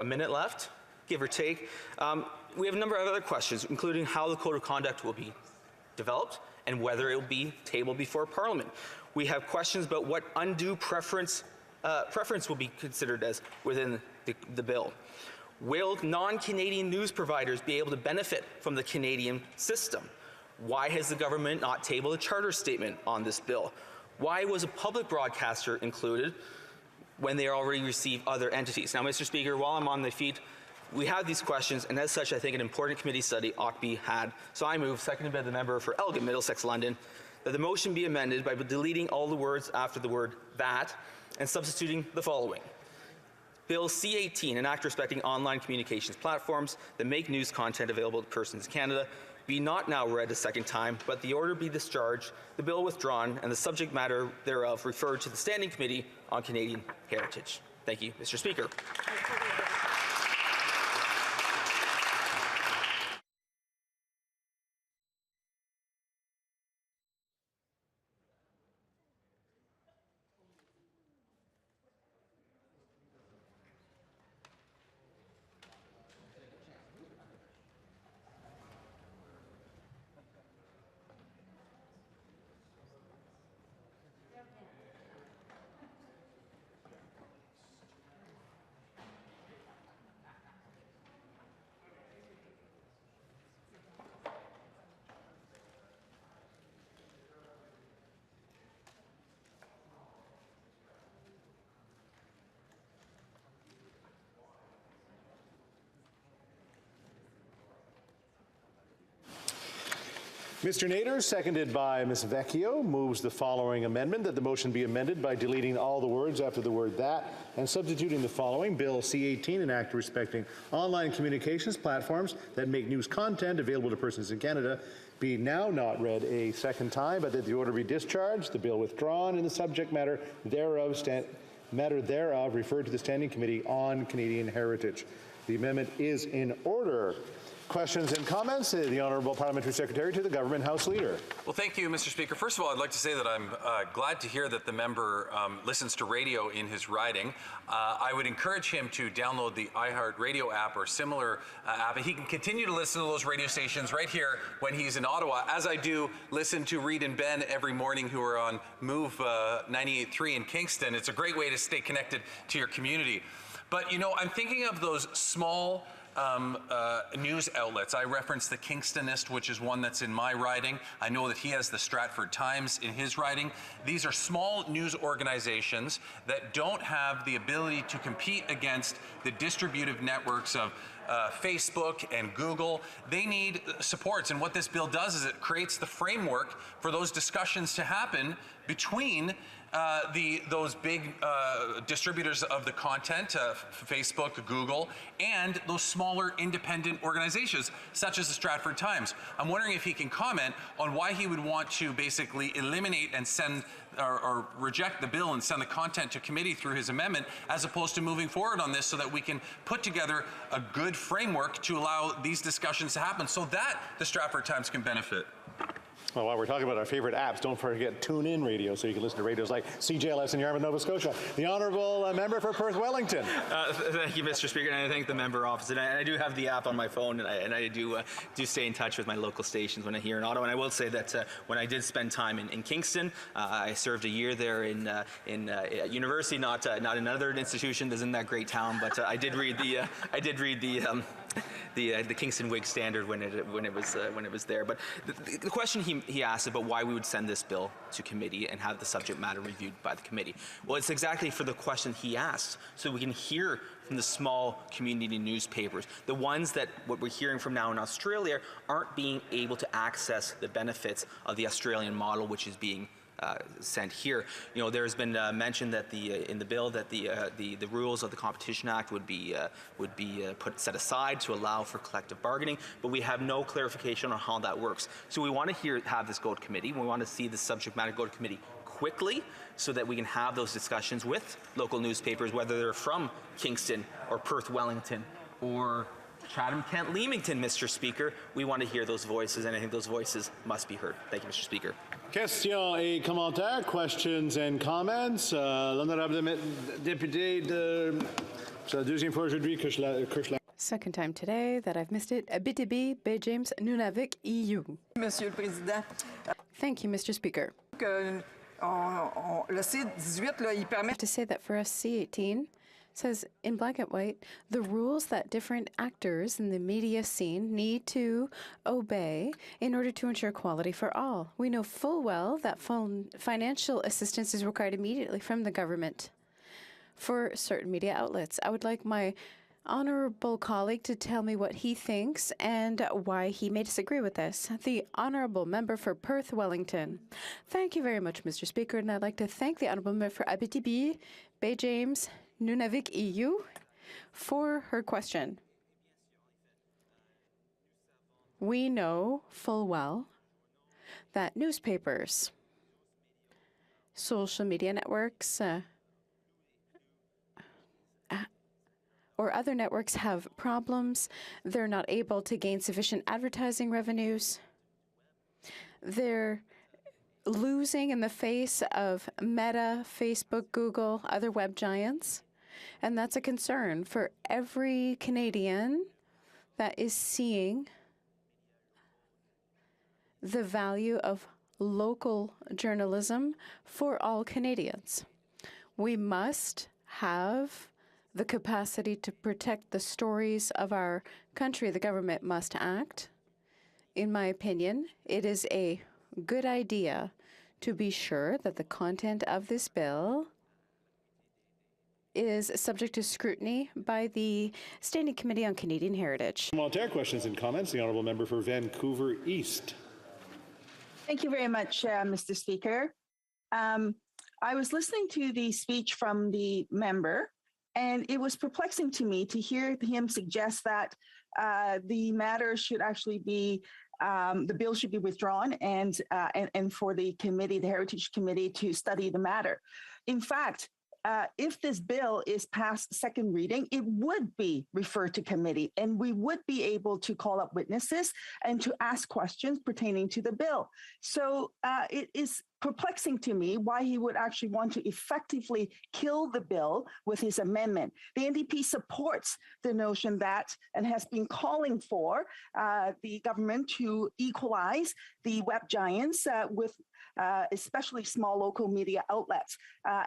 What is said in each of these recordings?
a minute left, give or take. We have a number of other questions, including how the Code of Conduct will be developed and whether it will be tabled before Parliament. We have questions about what undue preference will be considered as within the bill. Will non-Canadian news providers be able to benefit from the Canadian system? Why has the government not tabled a charter statement on this bill? Why was a public broadcaster included when they already receive other entities? Now, Mr. Speaker, while I'm on the feet, we have these questions, and as such, I think an important committee study ought to be had. So I move, seconded by the member for Elgin, Middlesex, London, that the motion be amended by deleting all the words after the word that and substituting the following. Bill C-18, an act respecting online communications platforms that make news content available to persons in Canada, be not now read a second time, but the order be discharged, the bill withdrawn, and the subject matter thereof referred to the Standing Committee on Canadian Heritage. Thank you, Mr. Speaker. Mr. Nader, seconded by Ms. Vecchio, moves the following amendment, that the motion be amended by deleting all the words after the word that and substituting the following. Bill C-18, an act respecting online communications platforms that make news content available to persons in Canada, be now not read a second time, but that the order be discharged, the bill withdrawn, and the subject matter thereof referred to the Standing Committee on Canadian Heritage. The amendment is in order. Questions and comments? The Honourable Parliamentary Secretary to the Government House Leader. Well, thank you, Mr. Speaker. First of all, I'd like to say that I'm glad to hear that the member listens to radio in his riding. I would encourage him to download the iHeartRadio app or similar app, and he can continue to listen to those radio stations right here when he's in Ottawa, as I do listen to Reed and Ben every morning, who are on Move 98.3 in Kingston. It's a great way to stay connected to your community. But, you know, I'm thinking of those small news outlets. I referenced the Kingstonist, which is one that's in my riding. I know that he has the Stratford Times in his riding. These are small news organizations that don't have the ability to compete against the distributive networks of Facebook and Google. They need supports, and what this bill does is it creates the framework for those discussions to happen between those big distributors of the content, Facebook, Google, and those smaller independent organizations, such as the Stratford Times. I'm wondering if he can comment on why he would want to basically eliminate and send or reject the bill and send the content to committee through his amendment, as opposed to moving forward on this so that we can put together a good framework to allow these discussions to happen so that the Stratford Times can benefit. Well, while we're talking about our favorite apps, don't forget TuneIn Radio, so you can listen to radios like CJLS in Yarmouth, Nova Scotia. The Honourable Member for Perth Wellington. Thank you, Mr. Speaker, and I thank the member opposite. And I do have the app on my phone, and I do stay in touch with my local stations when I'm here in Ottawa. And I will say that when I did spend time in Kingston, I served a year there in university, not in another institution that's in that great town, but I did read the Kingston Whig Standard when it was there. But the question he asked about why we would send this bill to committee and have the subject matter reviewed by the committee. Well, it's exactly for the question he asked, so we can hear from the small community newspapers, the ones that what we're hearing from now in Australia aren't being able to access the benefits of the Australian model, which is being sent here. You know, there's been mentioned that in the bill that the rules of the Competition Act would be set aside to allow for collective bargaining, but we have no clarification on how that works. So we want to have this go to committee. We want to see the subject matter go to committee quickly so that we can have those discussions with local newspapers, whether they're from Kingston or Perth Wellington or Chatham, Kent, Leamington, Mr. Speaker. We want to hear those voices, and I think those voices must be heard. Thank you, Mr. Speaker. Question et commentaires, questions and comments. L'honorable député de C'est la deuxième fois aujourd'hui que je la... Second time today that I've missed it. Abitibi, Bay James, Nunavik, EU. Monsieur le Président, Thank you, Mr. Speaker. que le C-18, là, il permet... To say that for us, C-18 says in black and white the rules that different actors in the media scene need to obey in order to ensure quality for all. We know full well that financial assistance is required immediately from the government for certain media outlets. I would like my honorable colleague to tell me what he thinks and why he may disagree with this. The honorable member for Perth Wellington. Thank you very much, Mr. Speaker, and I'd like to thank the honorable member for Abitibi, Bay James, Nunavik, EU for her question. We know full well that newspapers, social media networks, or other networks have problems. They're not able to gain sufficient advertising revenues. They're losing in the face of Meta, Facebook, Google, other web giants. And that's a concern for every Canadian that is seeing the value of local journalism for all Canadians. We must have the capacity to protect the stories of our country. The government must act. In my opinion, it is a good idea to be sure that the content of this bill is subject to scrutiny by the Standing Committee on Canadian Heritage. Parliamentary questions and comments. The honourable member for Vancouver East. Thank you very much, Mr. Speaker. I was listening to the speech from the member, and it was perplexing to me to hear him suggest that the matter should actually be, the bill should be withdrawn and for the committee, the Heritage Committee, to study the matter. In fact, if this bill is past second reading, it would be referred to committee, and we would be able to call up witnesses and to ask questions pertaining to the bill. So it is perplexing to me why he would actually want to effectively kill the bill with his amendment. The NDP supports the notion that, and has been calling for the government to equalize the web giants with especially small local media outlets.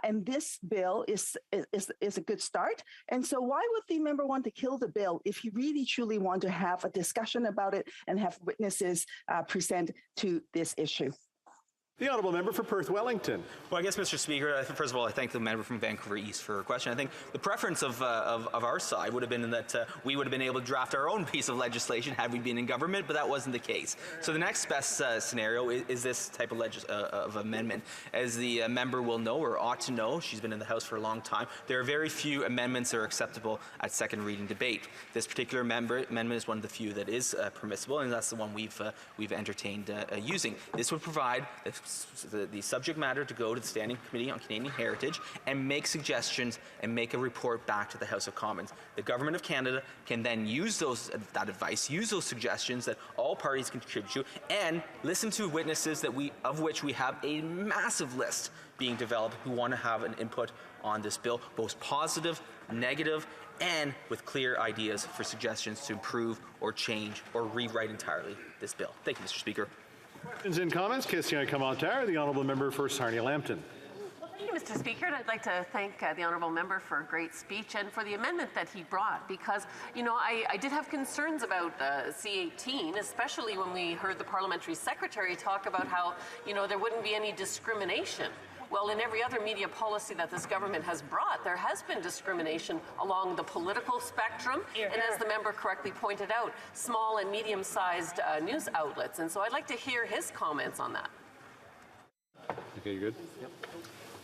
And this bill is a good start. And so why would the member want to kill the bill if you really truly want to have a discussion about it and have witnesses present to this issue? The honourable member for Perth Wellington. Well, I guess, Mr. Speaker, first of all, I thank the member from Vancouver East for her question. I think the preference of our side would have been that we would have been able to draft our own piece of legislation had we been in government, but that wasn't the case. So the next best scenario is this type of amendment. As the member will know or ought to know, she's been in the House for a long time, there are very few amendments that are acceptable at second reading debate. This particular amendment is one of the few that is permissible, and that's the one we've entertained using. This would provide the subject matter to go to the Standing Committee on Canadian Heritage and make suggestions and make a report back to the House of Commons. The Government of Canada can then use that advice, use those suggestions that all parties can contribute to, and listen to witnesses of which we have a massive list being developed who want to have an input on this bill, both positive, negative, and with clear ideas for suggestions to improve or change or rewrite entirely this bill. Thank you, Mr. Speaker. Questions and comments. Question commentaire. The honourable member for Sarnia-Lambton. Thank you, Mr. Speaker, and I'd like to thank the honourable member for a great speech and for the amendment that he brought, because, you know, I did have concerns about C-18, especially when we heard the parliamentary secretary talk about how, you know, there wouldn't be any discrimination. Well, in every other media policy that this government has brought, there has been discrimination along the political spectrum, and as the member correctly pointed out, small and medium-sized news outlets. And so I'd like to hear his comments on that. Okay, good. Yep.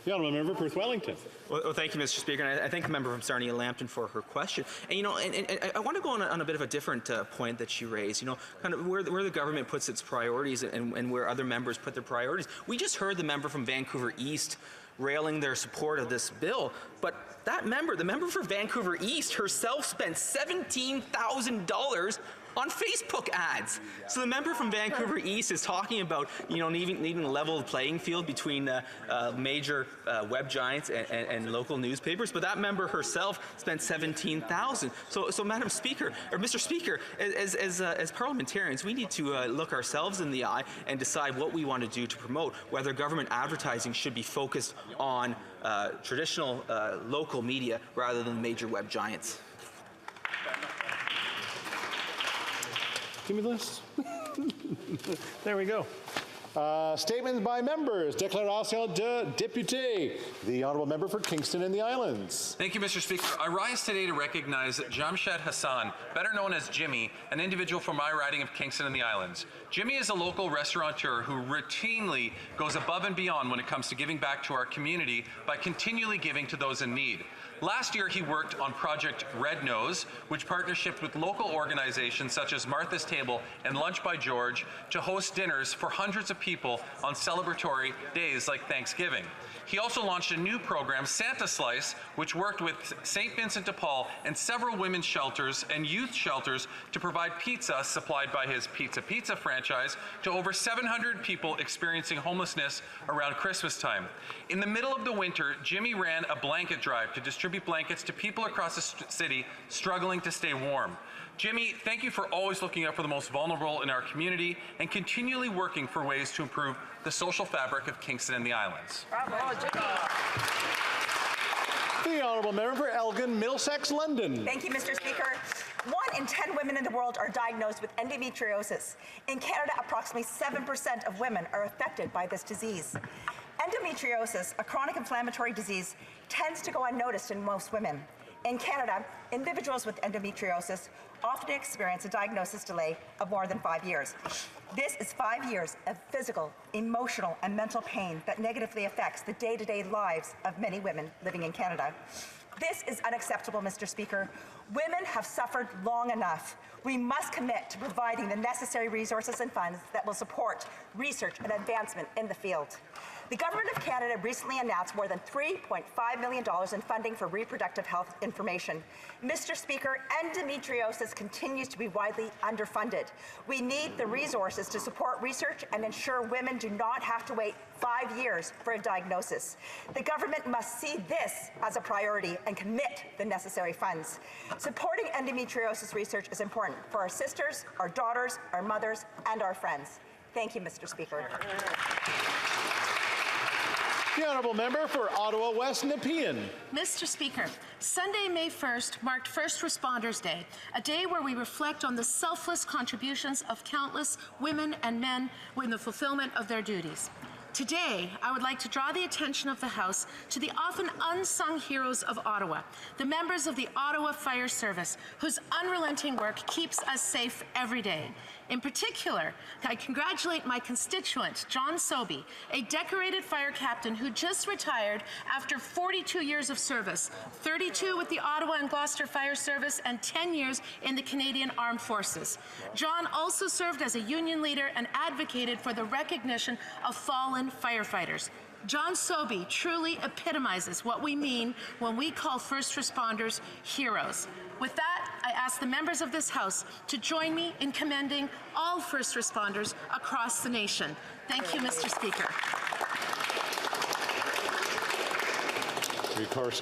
The honourable member for Perth Wellington. Well, thank you, Mr. Speaker, and I thank the member from Sarnia-Lambton for her question. And you know, and I want to go on a bit of a different point that she raised. You know, kind of where the government puts its priorities and where other members put their priorities. We just heard the member from Vancouver East railing their support of this bill, but that member, the member for Vancouver East herself, spent $17,000 on Facebook ads. So the member from Vancouver East is talking about, needing a level playing field between major web giants and local newspapers, but that member herself spent $17,000. So Madam Speaker, or Mr. Speaker, as parliamentarians, we need to look ourselves in the eye and decide what we want to do to promote whether government advertising should be focused on traditional local media rather than major web giants. Give me the list. There we go. Statements by members. Déclaration de député. The honourable member for Kingston and the Islands. Thank you, Mr. Speaker. I rise today to recognize Jamshed Hassan, better known as Jimmy, an individual from my riding of Kingston and the Islands. Jimmy is a local restaurateur who routinely goes above and beyond when it comes to giving back to our community by continually giving to those in need. Last year, he worked on Project Red Nose, which partnershipped with local organizations such as Martha's Table and Lunch by George to host dinners for hundreds of people on celebratory days like Thanksgiving. He also launched a new program, Santa Slice, which worked with St. Vincent de Paul and several women's shelters and youth shelters to provide pizza supplied by his Pizza franchise to over 700 people experiencing homelessness around Christmas time. In the middle of the winter, Jimmy ran a blanket drive to distribute blankets to people across the city struggling to stay warm. Jimmy, thank you for always looking out for the most vulnerable in our community and continually working for ways to improve the social fabric of Kingston and the Islands. Bravo, Jimmy. The honourable member for Elgin, Middlesex, London. Thank you, Mr. Speaker. 1 in 10 women in the world are diagnosed with endometriosis. In Canada, approximately 7% of women are affected by this disease. Endometriosis, a chronic inflammatory disease, tends to go unnoticed in most women. In Canada, individuals with endometriosis often experience a diagnosis delay of more than 5 years. This is 5 years of physical, emotional, and mental pain that negatively affects the day-to-day lives of many women living in Canada. This is unacceptable, Mr. Speaker. Women have suffered long enough. We must commit to providing the necessary resources and funds that will support research and advancement in the field. The Government of Canada recently announced more than $3.5 million in funding for reproductive health information. Mr. Speaker, endometriosis continues to be widely underfunded. We need the resources to support research and ensure women do not have to wait 5 years for a diagnosis. The government must see this as a priority and commit the necessary funds. Supporting endometriosis research is important for our sisters, our daughters, our mothers, and our friends. Thank you, Mr. Speaker. The honourable member for Ottawa West, Nepean. Mr. Speaker, Sunday, May 1st marked First Responders Day, a day where we reflect on the selfless contributions of countless women and men in the fulfillment of their duties. Today, I would like to draw the attention of the House to the often unsung heroes of Ottawa, the members of the Ottawa Fire Service, whose unrelenting work keeps us safe every day. In particular, I congratulate my constituent, John Sobey, a decorated fire captain who just retired after 42 years of service, 32 with the Ottawa and Gloucester Fire Service and 10 years in the Canadian Armed Forces. John also served as a union leader and advocated for the recognition of fallen firefighters. John Sobey truly epitomizes what we mean when we call first responders heroes. With that, I ask the members of this House to join me in commending all first responders across the nation. Thank you, Mr. Speaker.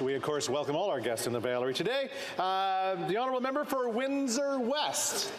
We of course welcome all our guests in the Valerie today. The honourable member for Windsor West.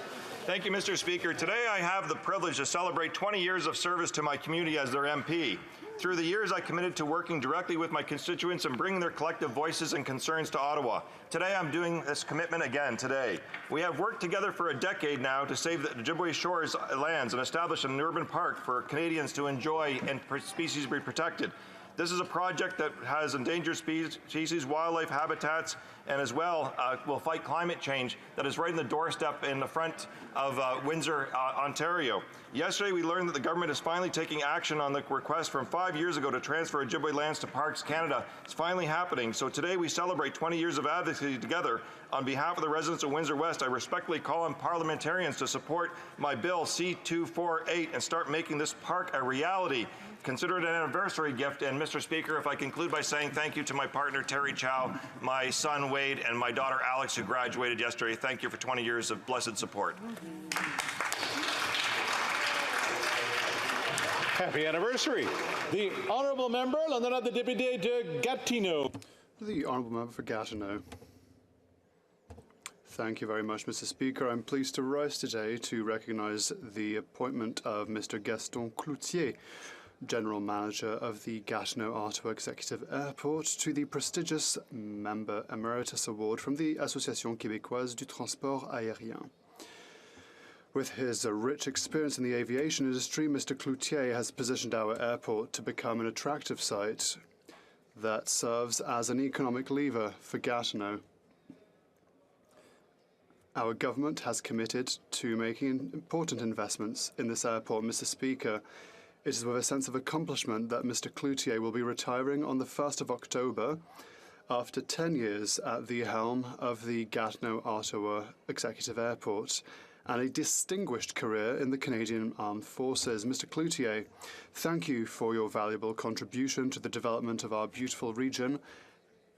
Thank you, Mr. Speaker. Today I have the privilege to celebrate 20 years of service to my community as their MP. Through the years, I committed to working directly with my constituents and bringing their collective voices and concerns to Ottawa. Today, I'm doing this commitment again today. We have worked together for a decade now to save the Ojibwe Shores lands and establish an urban park for Canadians to enjoy and species be protected. This is a project that has endangered species, wildlife habitats, and as well will fight climate change that is right in the doorstep in the front of Windsor, Ontario. Yesterday, we learned that the government is finally taking action on the request from 5 years ago to transfer Ojibwe lands to Parks Canada. It's finally happening. So today we celebrate 20 years of advocacy together. On behalf of the residents of Windsor West, I respectfully call on parliamentarians to support my bill C-248 and start making this park a reality. Consider it an anniversary gift. And Mr. Speaker, if I conclude by saying thank you to my partner, Terry Chow, my son, Wade, Wade, and my daughter Alex, who graduated yesterday. Thank you for 20 years of blessed support. Happy anniversary. The Honourable Member, l'honorable député de Gatineau. The Honourable Member for Gatineau. Thank you very much, Mr. Speaker. I'm pleased to rise today to recognise the appointment of Mr. Gaston Cloutier, General Manager of the Gatineau-Ottawa Executive Airport, to the prestigious Member Emeritus Award from the Association Québécoise du Transport Aérien. With his rich experience in the aviation industry, Mr. Cloutier has positioned our airport to become an attractive site that serves as an economic lever for Gatineau. Our government has committed to making important investments in this airport, Mr. Speaker. It is with a sense of accomplishment that Mr. Cloutier will be retiring on the 1st of October after 10 years at the helm of the Gatineau-Ottawa Executive Airport and a distinguished career in the Canadian Armed Forces. Mr. Cloutier, thank you for your valuable contribution to the development of our beautiful region,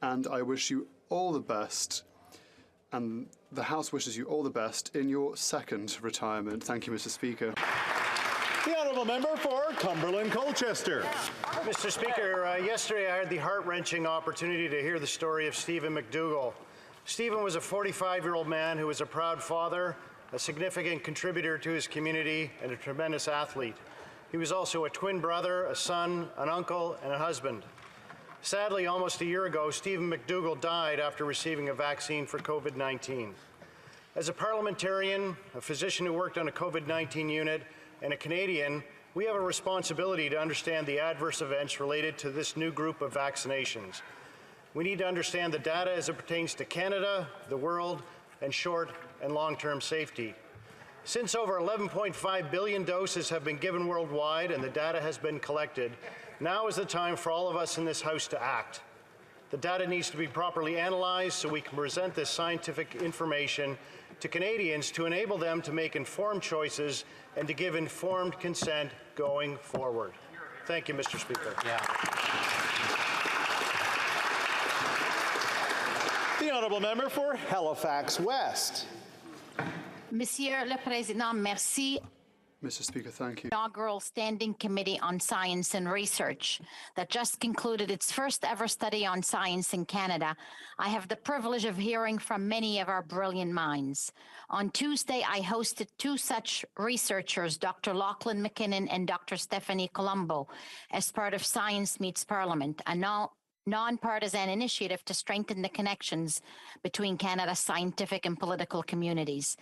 and I wish you all the best. And the House wishes you all the best in your second retirement. Thank you, Mr. Speaker. The Honourable Member for Cumberland-Colchester. Mr. Speaker, yesterday I had the heart-wrenching opportunity to hear the story of Stephen Macdougall. Stephen was a 45-year-old man who was a proud father, a significant contributor to his community, and a tremendous athlete. He was also a twin brother, a son, an uncle, and a husband. Sadly, almost a year ago, Stephen Macdougall died after receiving a vaccine for COVID-19. As a parliamentarian, a physician who worked on a COVID-19 unit, and a Canadian, we have a responsibility to understand the adverse events related to this new group of vaccinations. We need to understand the data as it pertains to Canada, the world, and short and long-term safety. Since over 11.5 billion doses have been given worldwide and the data has been collected, now is the time for all of us in this House to act. The data needs to be properly analyzed so we can present this scientific information to Canadians to enable them to make informed choices and to give informed consent going forward. Thank you, Mr. Speaker. The Honourable Member for Halifax West. Monsieur le Président, merci. Mr. Speaker, thank you. Inaugural Standing Committee on Science and Research that just concluded its first ever study on science in Canada. I have the privilege of hearing from many of our brilliant minds. On Tuesday, I hosted two such researchers, Dr. Lachlan McKinnon and Dr. Stephanie Colombo, as part of Science Meets Parliament, a nonpartisan initiative to strengthen the connections between Canada's scientific and political communities.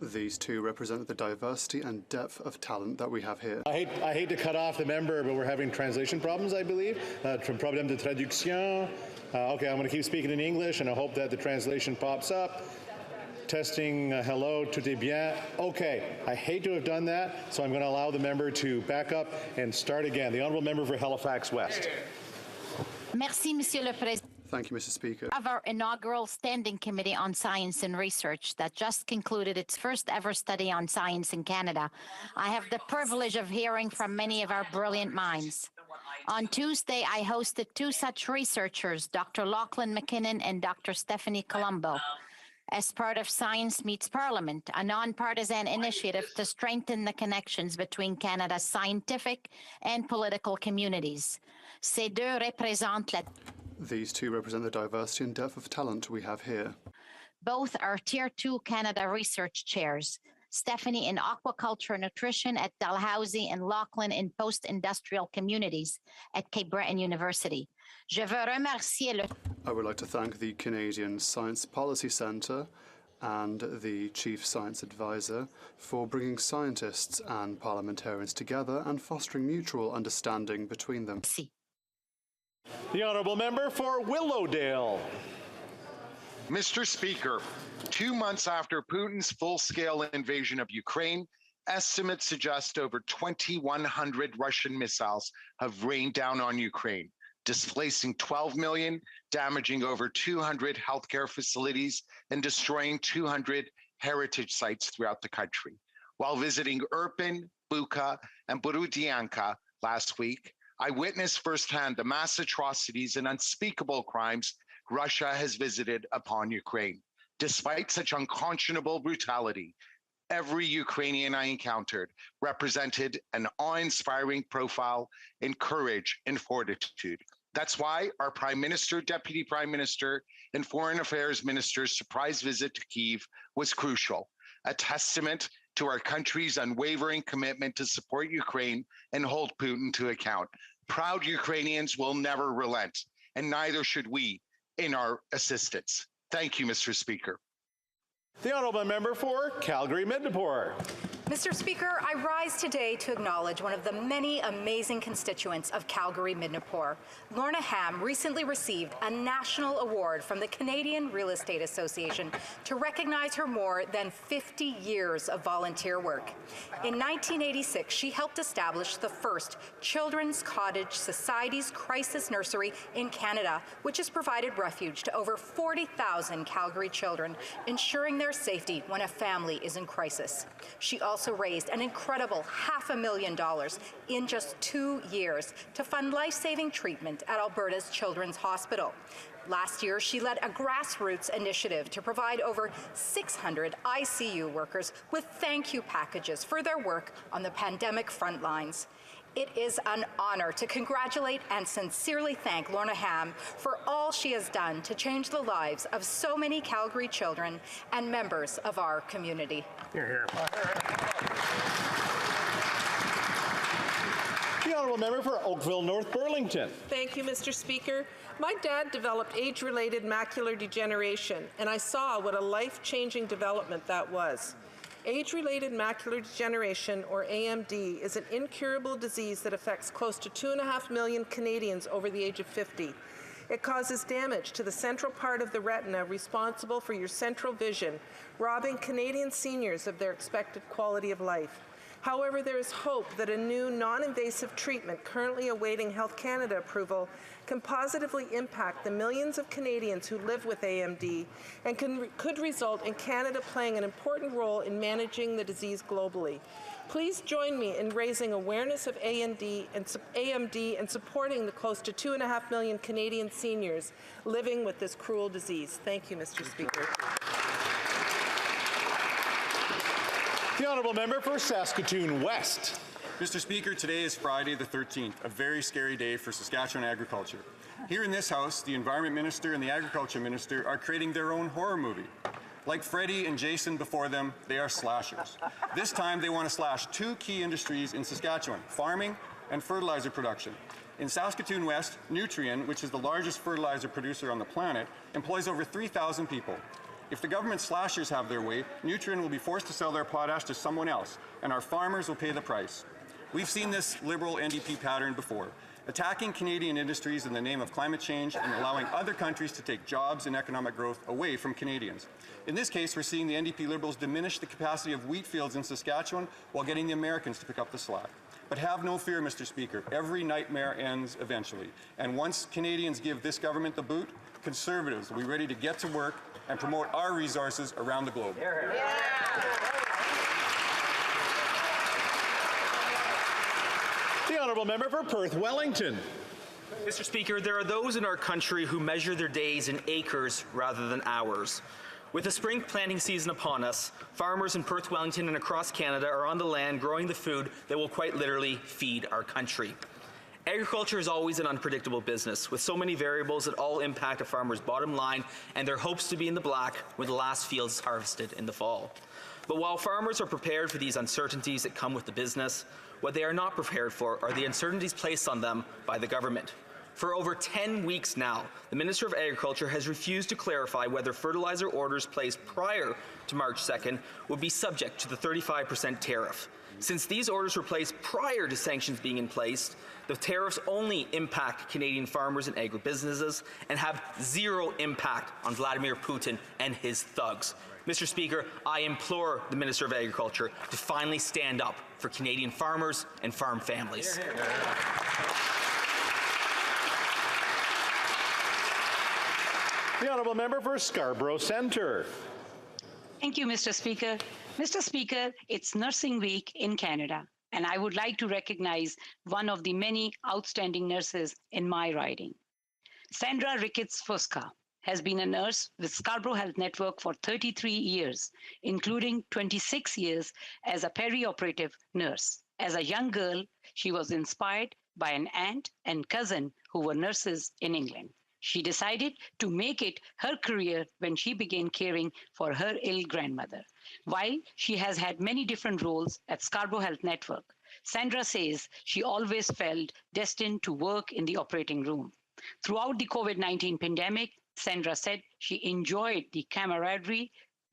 These two represent the diversity and depth of talent that we have here. I hate to cut off the member, but we're having translation problems, I believe. Problème de traduction. Okay, I'm going to keep speaking in English, and I hope that the translation pops up. Testing, hello, tout est bien. Okay, I hate to have done that, so I'm going to allow the member to back up and start again. The Honourable Member for Halifax West. Merci, Monsieur le Président. Thank you, Mr. Speaker. Of our inaugural Standing Committee on Science and Research that just concluded its first ever study on science in Canada, I have the privilege of hearing from many of our brilliant minds. On Tuesday, I hosted two such researchers, Dr. Lachlan McKinnon and Dr. Stephanie Colombo, as part of Science Meets Parliament, a nonpartisan initiative to strengthen the connections between Canada's scientific and political communities. Ces deux représentent la These two represent the diversity and depth of talent we have here. Both are Tier 2 Canada research chairs, Stephanie in aquaculture nutrition at Dalhousie and Lachlan in post-industrial communities at Cape Breton University. Je veux remercier le... I would like to thank the Canadian Science Policy Centre and the Chief Science Advisor for bringing scientists and parliamentarians together and fostering mutual understanding between them. The Honourable Member for Willowdale. Mr. Speaker, 2 months after Putin's full-scale invasion of Ukraine, estimates suggest over 2,100 Russian missiles have rained down on Ukraine, displacing 12 million, damaging over 200 healthcare facilities, and destroying 200 heritage sites throughout the country. While visiting Irpin, Bucha, and Borodyanka last week, I witnessed firsthand the mass atrocities and unspeakable crimes Russia has visited upon Ukraine. Despite such unconscionable brutality, every Ukrainian I encountered represented an awe-inspiring profile in courage and fortitude. That's why our Prime Minister, Deputy Prime Minister, and Foreign Affairs Minister's surprise visit to Kyiv was crucial, a testament to our country's unwavering commitment to support Ukraine and hold Putin to account. Proud Ukrainians will never relent, and neither should we in our assistance. Thank you, Mr. Speaker. The honourable member for Calgary-Midnapore. Mr. Speaker, I rise today to acknowledge one of the many amazing constituents of Calgary-Midnapore. Lorna Ham recently received a national award from the Canadian Real Estate Association to recognize her more than 50 years of volunteer work. In 1986, she helped establish the first Children's Cottage Society's crisis nursery in Canada, which has provided refuge to over 40,000 Calgary children, ensuring their safety when a family is in crisis. She also raised an incredible $500,000 in just 2 years to fund life-saving treatment at Alberta's Children's Hospital. Last year, she led a grassroots initiative to provide over 600 ICU workers with thank you packages for their work on the pandemic front lines. It is an honor to congratulate and sincerely thank Lorna Ham for all she has done to change the lives of so many Calgary children and members of our community. Hear, hear. The honourable member for Oakville North Burlington. Thank you, Mr. Speaker. My dad developed age-related macular degeneration, and I saw what a life-changing development that was. Age-related macular degeneration, or AMD, is an incurable disease that affects close to 2.5 million Canadians over the age of 50. It causes damage to the central part of the retina responsible for your central vision, robbing Canadian seniors of their expected quality of life. However, there is hope that a new non-invasive treatment currently awaiting Health Canada approval can positively impact the millions of Canadians who live with AMD and could result in Canada playing an important role in managing the disease globally. Please join me in raising awareness of AMD and supporting the close to 2.5 million Canadian seniors living with this cruel disease. Thank you, Mr. Speaker. The honourable member for Saskatoon West. Mr. Speaker, today is Friday the 13th, a very scary day for Saskatchewan agriculture. Here in this House, the Environment Minister and the Agriculture Minister are creating their own horror movie. Like Freddie and Jason before them, they are slashers. This time they want to slash 2 key industries in Saskatchewan, farming and fertilizer production. In Saskatoon West, Nutrien, which is the largest fertilizer producer on the planet, employs over 3,000 people. If the government slashers have their way, Nutrien will be forced to sell their potash to someone else, and our farmers will pay the price. We've seen this Liberal NDP pattern before, attacking Canadian industries in the name of climate change and allowing other countries to take jobs and economic growth away from Canadians. In this case, we're seeing the NDP Liberals diminish the capacity of wheat fields in Saskatchewan while getting the Americans to pick up the slack. But have no fear, Mr. Speaker, every nightmare ends eventually. And once Canadians give this government the boot, Conservatives will be ready to get to work and promote our resources around the globe. The honourable member for Perth Wellington. Mr. Speaker, there are those in our country who measure their days in acres rather than hours. With the spring planting season upon us, farmers in Perth Wellington and across Canada are on the land growing the food that will quite literally feed our country. Agriculture is always an unpredictable business, with so many variables that all impact a farmer's bottom line and their hopes to be in the black when the last field is harvested in the fall. But while farmers are prepared for these uncertainties that come with the business, what they are not prepared for are the uncertainties placed on them by the government. For over 10 weeks now, the Minister of Agriculture has refused to clarify whether fertilizer orders placed prior to March 2nd would be subject to the 35% tariff. Since these orders were placed prior to sanctions being in place, the tariffs only impact Canadian farmers and agribusinesses and have zero impact on Vladimir Putin and his thugs. Mr. Speaker, I implore the Minister of Agriculture to finally stand up for Canadian farmers and farm families. The honourable member for Scarborough Centre. Thank you, Mr. Speaker. Mr. Speaker, it's Nursing Week in Canada, and I would like to recognize one of the many outstanding nurses in my riding. Sandra Ricketts-Fusca has been a nurse with Scarborough Health Network for 33 years, including 26 years as a perioperative nurse. As a young girl, she was inspired by an aunt and cousin who were nurses in England. She decided to make it her career when she began caring for her ill grandmother. While she has had many different roles at Scarborough Health Network, Sandra says she always felt destined to work in the operating room. Throughout the COVID-19 pandemic, Sandra said she enjoyed the camaraderie,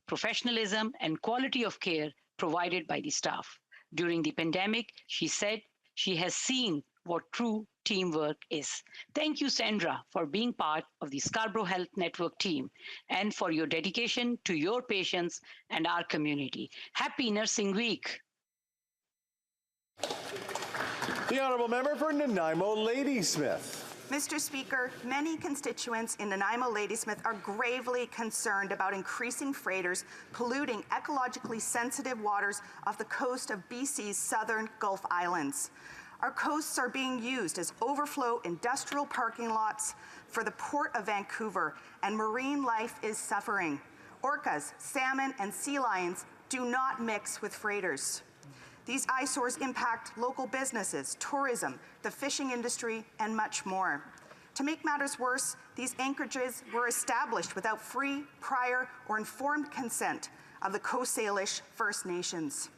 professionalism, and quality of care provided by the staff. During the pandemic, she said she has seen what true teamwork is. Thank you, Sandra, for being part of the Scarborough Health Network team and for your dedication to your patients and our community. Happy Nursing Week. The Honourable Member for Nanaimo Ladysmith. Mr. Speaker, many constituents in Nanaimo Ladysmith are gravely concerned about increasing freighters polluting ecologically sensitive waters off the coast of BC's southern Gulf Islands. Our coasts are being used as overflow industrial parking lots for the Port of Vancouver, and marine life is suffering. Orcas, salmon, and sea lions do not mix with freighters. These eyesores impact local businesses, tourism, the fishing industry, and much more. To make matters worse, these anchorages were established without free, prior, or informed consent of the Coast Salish First Nations.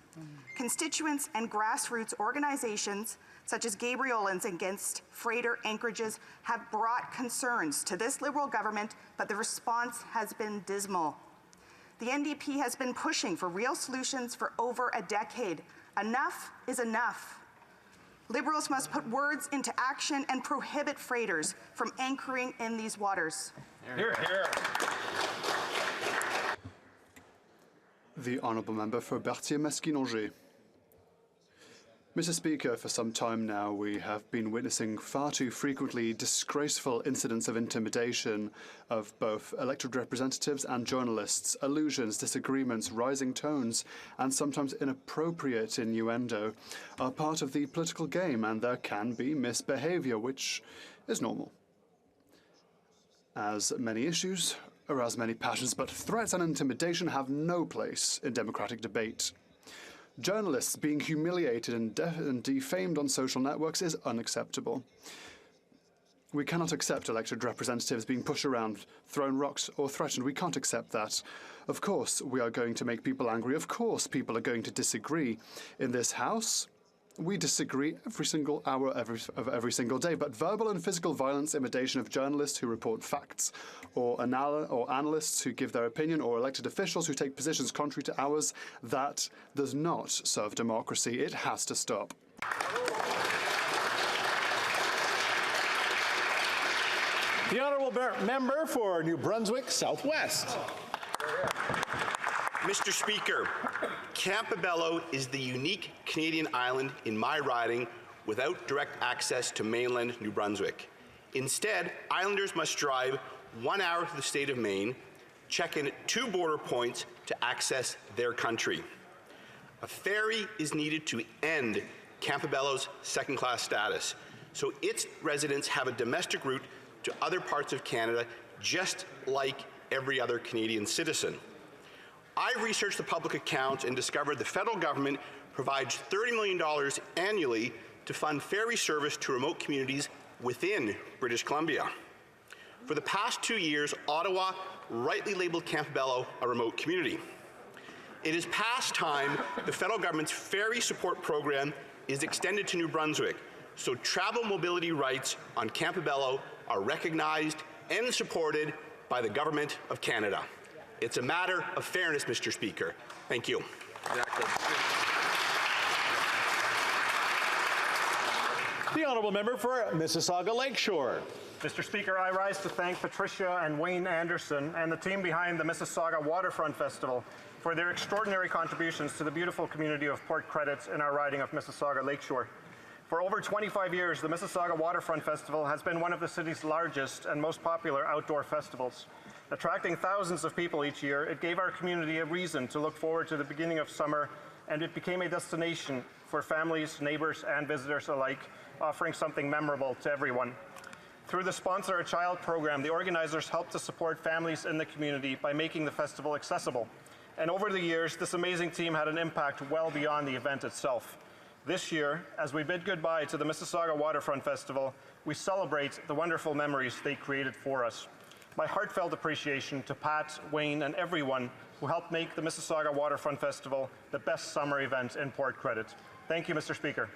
Constituents and grassroots organizations, such as Gabrielans Against Freighter Anchorages, have brought concerns to this Liberal government, but the response has been dismal. The NDP has been pushing for real solutions for over a decade. Enough is enough. Liberals must put words into action and prohibit freighters from anchoring in these waters. Hear, hear. The Honourable Member for Berthier-Mesquite-Angers. Mr. Speaker, for some time now we have been witnessing far too frequently disgraceful incidents of intimidation of both elected representatives and journalists, allusions, disagreements, rising tones, and sometimes inappropriate innuendo are part of the political game, and there can be misbehaviour, which is normal. As many issues arouse many passions, but threats and intimidation have no place in democratic debate. Journalists being humiliated and defamed on social networks is unacceptable. We cannot accept elected representatives being pushed around, thrown rocks, or threatened. We can't accept that. Of course, we are going to make people angry. Of course, people are going to disagree. In this House, we disagree every single hour of every single day, but verbal and physical violence, imitation of journalists who report facts, or analysts who give their opinion, or elected officials who take positions contrary to ours, that does not serve democracy. It has to stop. The Honourable Member for New Brunswick Southwest. Mr. Speaker, Campobello is the unique Canadian island in my riding without direct access to mainland New Brunswick. Instead, islanders must drive 1 hour to the state of Maine, check in at 2 border points to access their country. A ferry is needed to end Campobello's second-class status, so its residents have a domestic route to other parts of Canada, just like every other Canadian citizen. I researched the public accounts and discovered the federal government provides $30 million annually to fund ferry service to remote communities within British Columbia. For the past 2 years, Ottawa rightly labeled Campobello a remote community. It is past time the federal government's ferry support program is extended to New Brunswick, so travel mobility rights on Campobello are recognized and supported by the Government of Canada. It's a matter of fairness, Mr. Speaker. Thank you. Exactly. The Honourable Member for Mississauga Lakeshore. Mr. Speaker, I rise to thank Patricia and Wayne Anderson and the team behind the Mississauga Waterfront Festival for their extraordinary contributions to the beautiful community of Port Credits in our riding of Mississauga Lakeshore. For over 25 years, the Mississauga Waterfront Festival has been one of the city's largest and most popular outdoor festivals. Attracting thousands of people each year, it gave our community a reason to look forward to the beginning of summer, and it became a destination for families, neighbours and visitors alike, offering something memorable to everyone. Through the Sponsor a Child program, the organizers help to support families in the community by making the festival accessible. And over the years, this amazing team had an impact well beyond the event itself. This year, as we bid goodbye to the Mississauga Waterfront Festival, we celebrate the wonderful memories they created for us. My heartfelt appreciation to Pat, Wayne, and everyone who helped make the Mississauga Waterfront Festival the best summer event in Port Credit. Thank you, Mr. Speaker.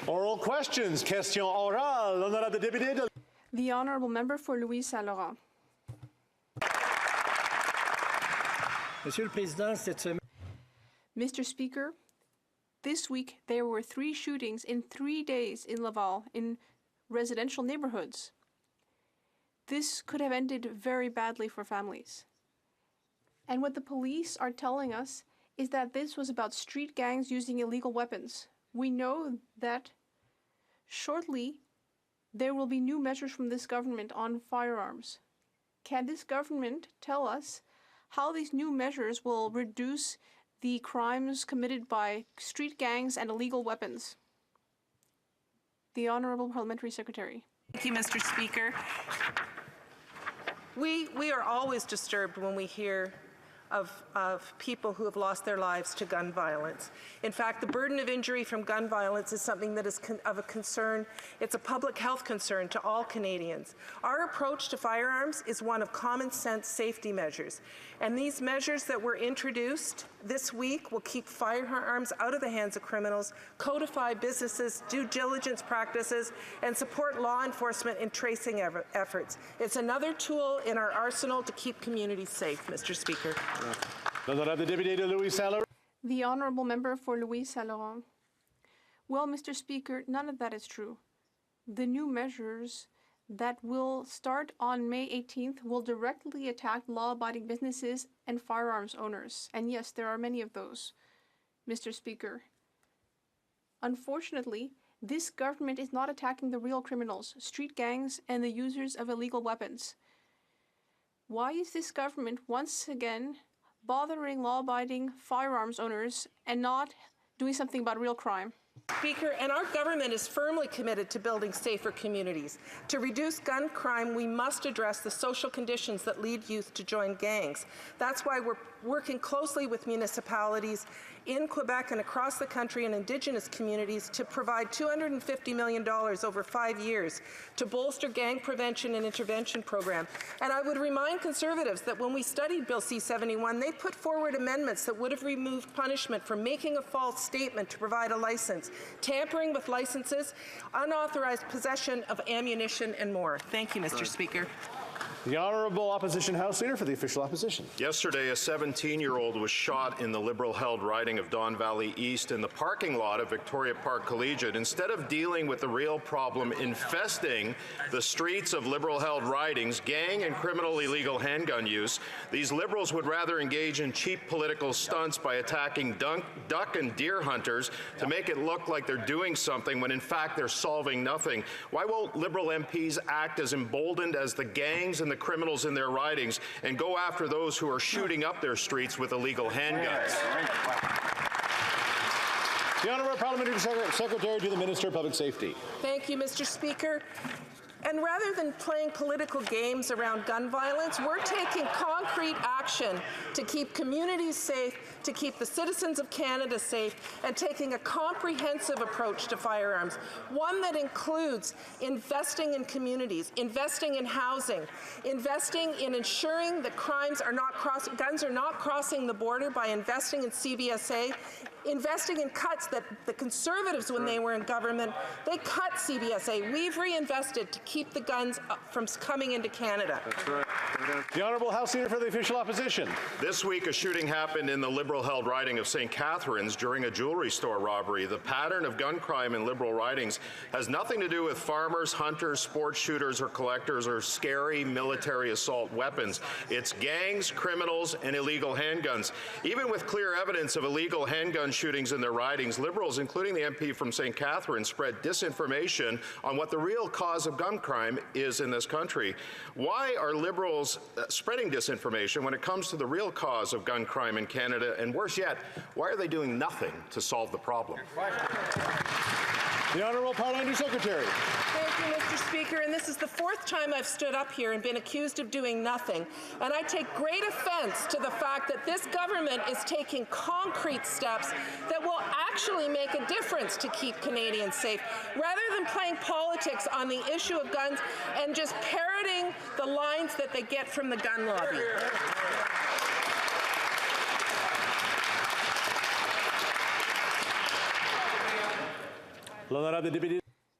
Oral questions. Question orale. L'honorable député de... The Honourable Member for Louis Saint-Laurent. Monsieur le Président, cette semaine... Mr. Speaker, this week there were 3 shootings in 3 days in Laval in residential neighborhoods. This could have ended very badly for families. And what the police are telling us is that this was about street gangs using illegal weapons. We know that shortly there will be new measures from this government on firearms. Can this government tell us how these new measures will reduce the crimes committed by street gangs and illegal weapons? The Honourable Parliamentary Secretary. Thank you, Mr. Speaker. We are always disturbed when we hear of people who have lost their lives to gun violence. In fact, the burden of injury from gun violence is something that is of a concern. It's a public health concern to all Canadians. Our approach to firearms is one of common sense safety measures. And these measures that were introduced this week will keep firearms out of the hands of criminals, codify businesses' due diligence practices, and support law enforcement in tracing efforts. It's another tool in our arsenal to keep communities safe, Mr. Speaker. The Honourable Member for Louis Saint-Laurent. Well, Mr. Speaker, none of that is true. The new measures that will start on May 18th will directly attack law-abiding businesses and firearms owners. And yes, there are many of those, Mr. Speaker. Unfortunately, this government is not attacking the real criminals, street gangs, and the users of illegal weapons. Why is this government once again bothering law-abiding firearms owners and not doing something about real crime? Speaker, and our government is firmly committed to building safer communities. To reduce gun crime, we must address the social conditions that lead youth to join gangs. That's why we're working closely with municipalities in Quebec and across the country and Indigenous communities to provide $250 million over 5 years to bolster gang prevention and intervention program. And I would remind Conservatives that when we studied Bill C-71, they put forward amendments that would have removed punishment for making a false statement to provide a license, tampering with licenses, unauthorized possession of ammunition, and more. Thank you, Mr. Speaker. The Honourable Opposition House Leader for the Official Opposition. Yesterday, a 17-year-old was shot in the Liberal-held riding of Don Valley East in the parking lot of Victoria Park Collegiate. Instead of dealing with the real problem infesting the streets of Liberal-held ridings, gang and criminal illegal handgun use, these Liberals would rather engage in cheap political stunts by attacking duck and deer hunters to make it look like they're doing something when in fact they're solving nothing. Why won't Liberal MPs act as emboldened as the gangs and the criminals in their ridings and go after those who are shooting up their streets with illegal handguns? The Honourable Parliamentary Secretary to the Minister of Public Safety. Thank you, Mr. Speaker. And rather than playing political games around gun violence, we're taking concrete action to keep communities safe, to keep the citizens of Canada safe, and taking a comprehensive approach to firearms, one that includes investing in communities, investing in housing, investing in ensuring that guns are not crossing the border by investing in CBSA, investing in cuts that the Conservatives, when they were in government, they cut CBSA. We've reinvested to keep the guns from coming into Canada. That's right. The Honourable House Leader for the Official Opposition. This week, a shooting happened in the Liberal-held riding of St. Catharines during a jewelry store robbery. The pattern of gun crime in Liberal ridings has nothing to do with farmers, hunters, sports shooters, or collectors, or scary military assault weapons. It's gangs, criminals, and illegal handguns. Even with clear evidence of illegal handgun shootings in their ridings, Liberals, including the MP from St. Catharines, spread disinformation on what the real cause of gun crime is in this country. Why are Liberals spreading disinformation when it comes to the real cause of gun crime in Canada? And worse yet, why are they doing nothing to solve the problem? The Honourable Parliamentary Secretary. Thank you, Mr. Speaker. And this is the fourth time I've stood up here and been accused of doing nothing. And I take great offense to the fact that this government is taking concrete steps that will actually make a difference to keep Canadians safe, rather than playing politics on the issue of guns and just parroting the lines that they get from the gun lobby.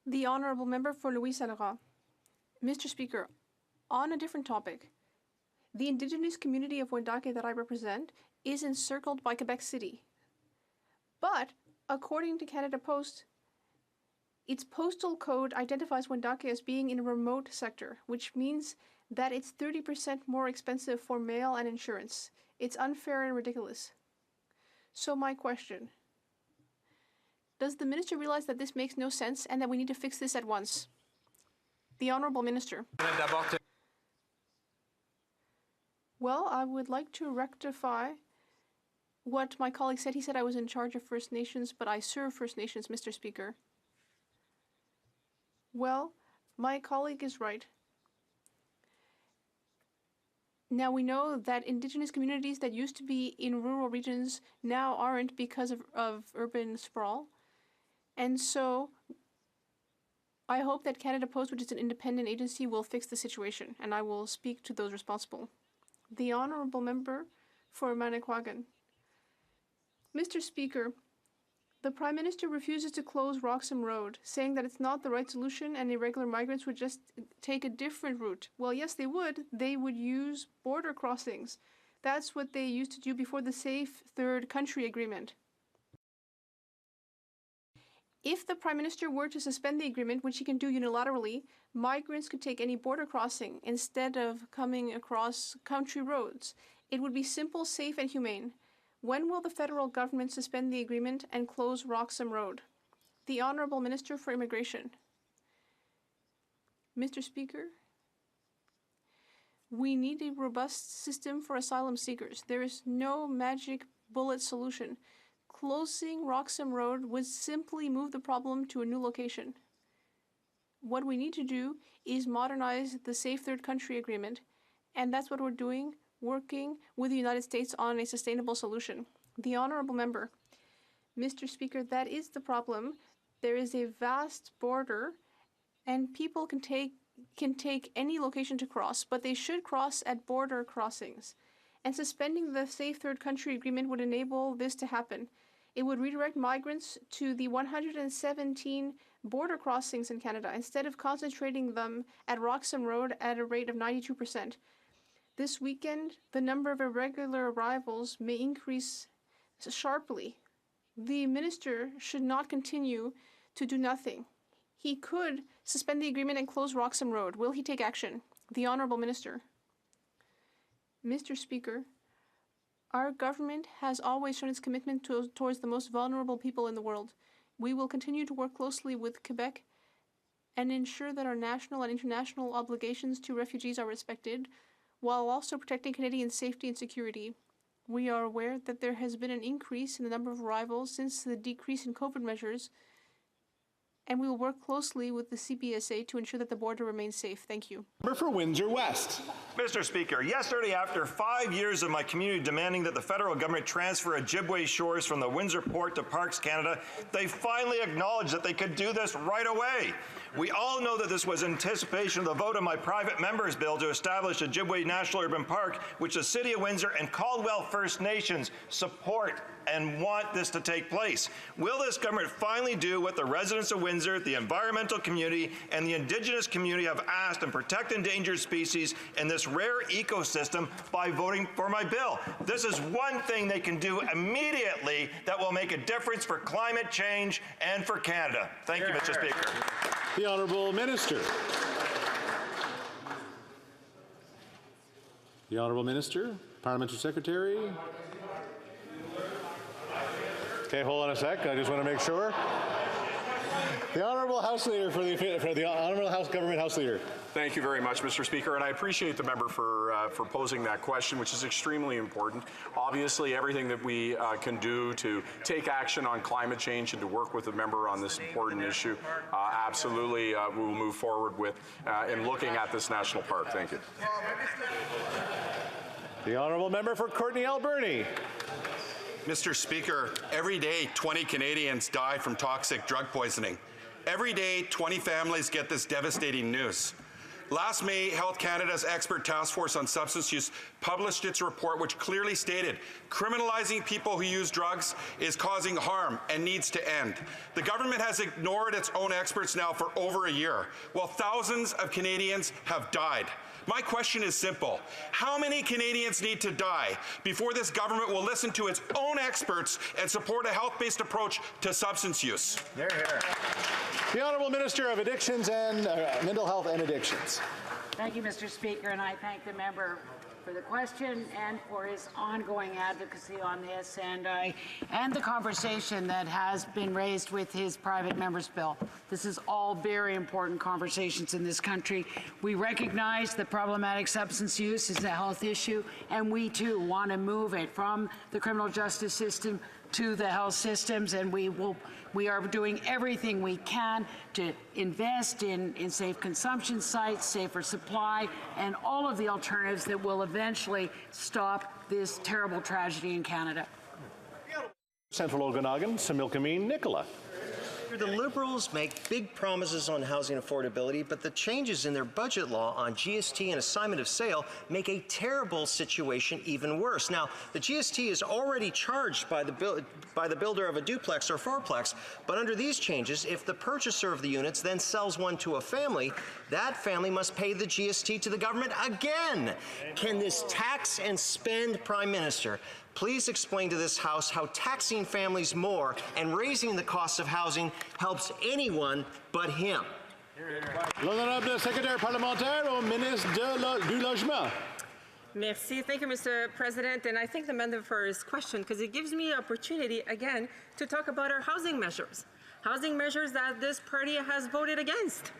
The Honourable Member for Louis-Saint-Laurent. Mr. Speaker, on a different topic, the Indigenous community of Wendake that I represent is encircled by Quebec City. But, according to Canada Post, its postal code identifies Wendake as being in a remote sector, which means that it's 30% more expensive for mail and insurance. It's unfair and ridiculous. So my question: does the Minister realize that this makes no sense and that we need to fix this at once? The Honourable Minister. Well, I would like to rectify what my colleague said. He said I was in charge of First Nations, but I serve First Nations, Mr. Speaker. Well, my colleague is right. Now, we know that Indigenous communities that used to be in rural regions now aren't because of urban sprawl. And so I hope that Canada Post, which is an independent agency, will fix the situation, and I will speak to those responsible. The Honourable Member for Manicouagan. Mr. Speaker, the Prime Minister refuses to close Roxham Road, saying that it's not the right solution and irregular migrants would just take a different route. Well, yes, they would. They would use border crossings. That's what they used to do before the Safe Third Country Agreement. If the Prime Minister were to suspend the agreement, which he can do unilaterally, migrants could take any border crossing instead of coming across country roads. It would be simple, safe, and humane. When will the federal government suspend the agreement and close Roxham Road? The Honourable Minister for Immigration. Mr. Speaker, we need a robust system for asylum seekers. There is no magic bullet solution. Closing Roxham Road would simply move the problem to a new location. What we need to do is modernize the Safe Third Country Agreement, and that's what we're doing, working with the United States on a sustainable solution. The Honourable Member. Mr. Speaker, that is the problem. There is a vast border, and people can take any location to cross, but they should cross at border crossings. And suspending the Safe Third Country Agreement would enable this to happen. It would redirect migrants to the 117 border crossings in Canada instead of concentrating them at Roxham Road at a rate of 92%. This weekend, the number of irregular arrivals may increase sharply. The Minister should not continue to do nothing. He could suspend the agreement and close Roxham Road. Will he take action? The Honourable Minister. Mr. Speaker, our government has always shown its commitment towards the most vulnerable people in the world. We will continue to work closely with Quebec and ensure that our national and international obligations to refugees are respected, while also protecting Canadian safety and security. We are aware that there has been an increase in the number of arrivals since the decrease in COVID measures, and we will work closely with the CBSA to ensure that the border remains safe. Thank you. Member for Windsor West. Mr. Speaker, yesterday, after 5 years of my community demanding that the federal government transfer Ojibwe shores from the Windsor Port to Parks Canada, they finally acknowledged that they could do this right away. We all know that this was in anticipation of the vote on my private member's bill to establish Ojibwe National Urban Park, which the City of Windsor and Caldwell First Nations support and want this to take place. Will this government finally do what the residents of Windsor, the environmental community, and the Indigenous community have asked and protect endangered species in this rare ecosystem by voting for my bill? This is one thing they can do immediately that will make a difference for climate change and for Canada. Thank you, Mr. Speaker. The Honourable Minister. The Honourable Minister, Parliamentary Secretary. Okay, hold on a sec. I just want to make sure. The Honourable House Leader for the Honourable Government House Leader. Thank you very much, Mr. Speaker, and I appreciate the member for posing that question, which is extremely important. Obviously, everything that we can do to take action on climate change and to work with the member on this important issue, absolutely we will move forward with in looking at this national park. Thank you. The Honourable Member for Courtenay Alberni. Mr. Speaker, every day 20 Canadians die from toxic drug poisoning. Every day 20 families get this devastating news. Last May, Health Canada's expert task force on substance use published its report which clearly stated criminalizing people who use drugs is causing harm and needs to end. The government has ignored its own experts now for over a year, while thousands of Canadians have died. My question is simple. How many Canadians need to die before this government will listen to its own experts and support a health-based approach to substance use? Hear, hear. The Honourable Minister of Addictions and Mental Health and Addictions. Thank you, Mr. Speaker, and I thank the member for the question and for his ongoing advocacy on this and the conversation that has been raised with his private member's bill. This is all very important conversations in this country. We recognize that problematic substance use is a health issue, and we too want to move it from the criminal justice system to the health systems, and we are doing everything we can to invest in safe consumption sites, safer supply, and all of the alternatives that will eventually stop this terrible tragedy in Canada. Central Okanagan, Similkameen Nicola. The Liberals make big promises on housing affordability, but the changes in their budget law on GST and assignment of sale make a terrible situation even worse. Now, the GST is already charged by the builder of a duplex or fourplex, but under these changes, if the purchaser of the units then sells one to a family, that family must pay the GST to the government again. Can this tax and spend Prime Minister please explain to this House how taxing families more and raising the cost of housing helps anyone but him? L'Honorable Secrétaire Parlementaire au Ministre du Logement. Merci. Thank you, Mr. President, and I thank the member for his question because it gives me opportunity again to talk about our housing measures that this party has voted against,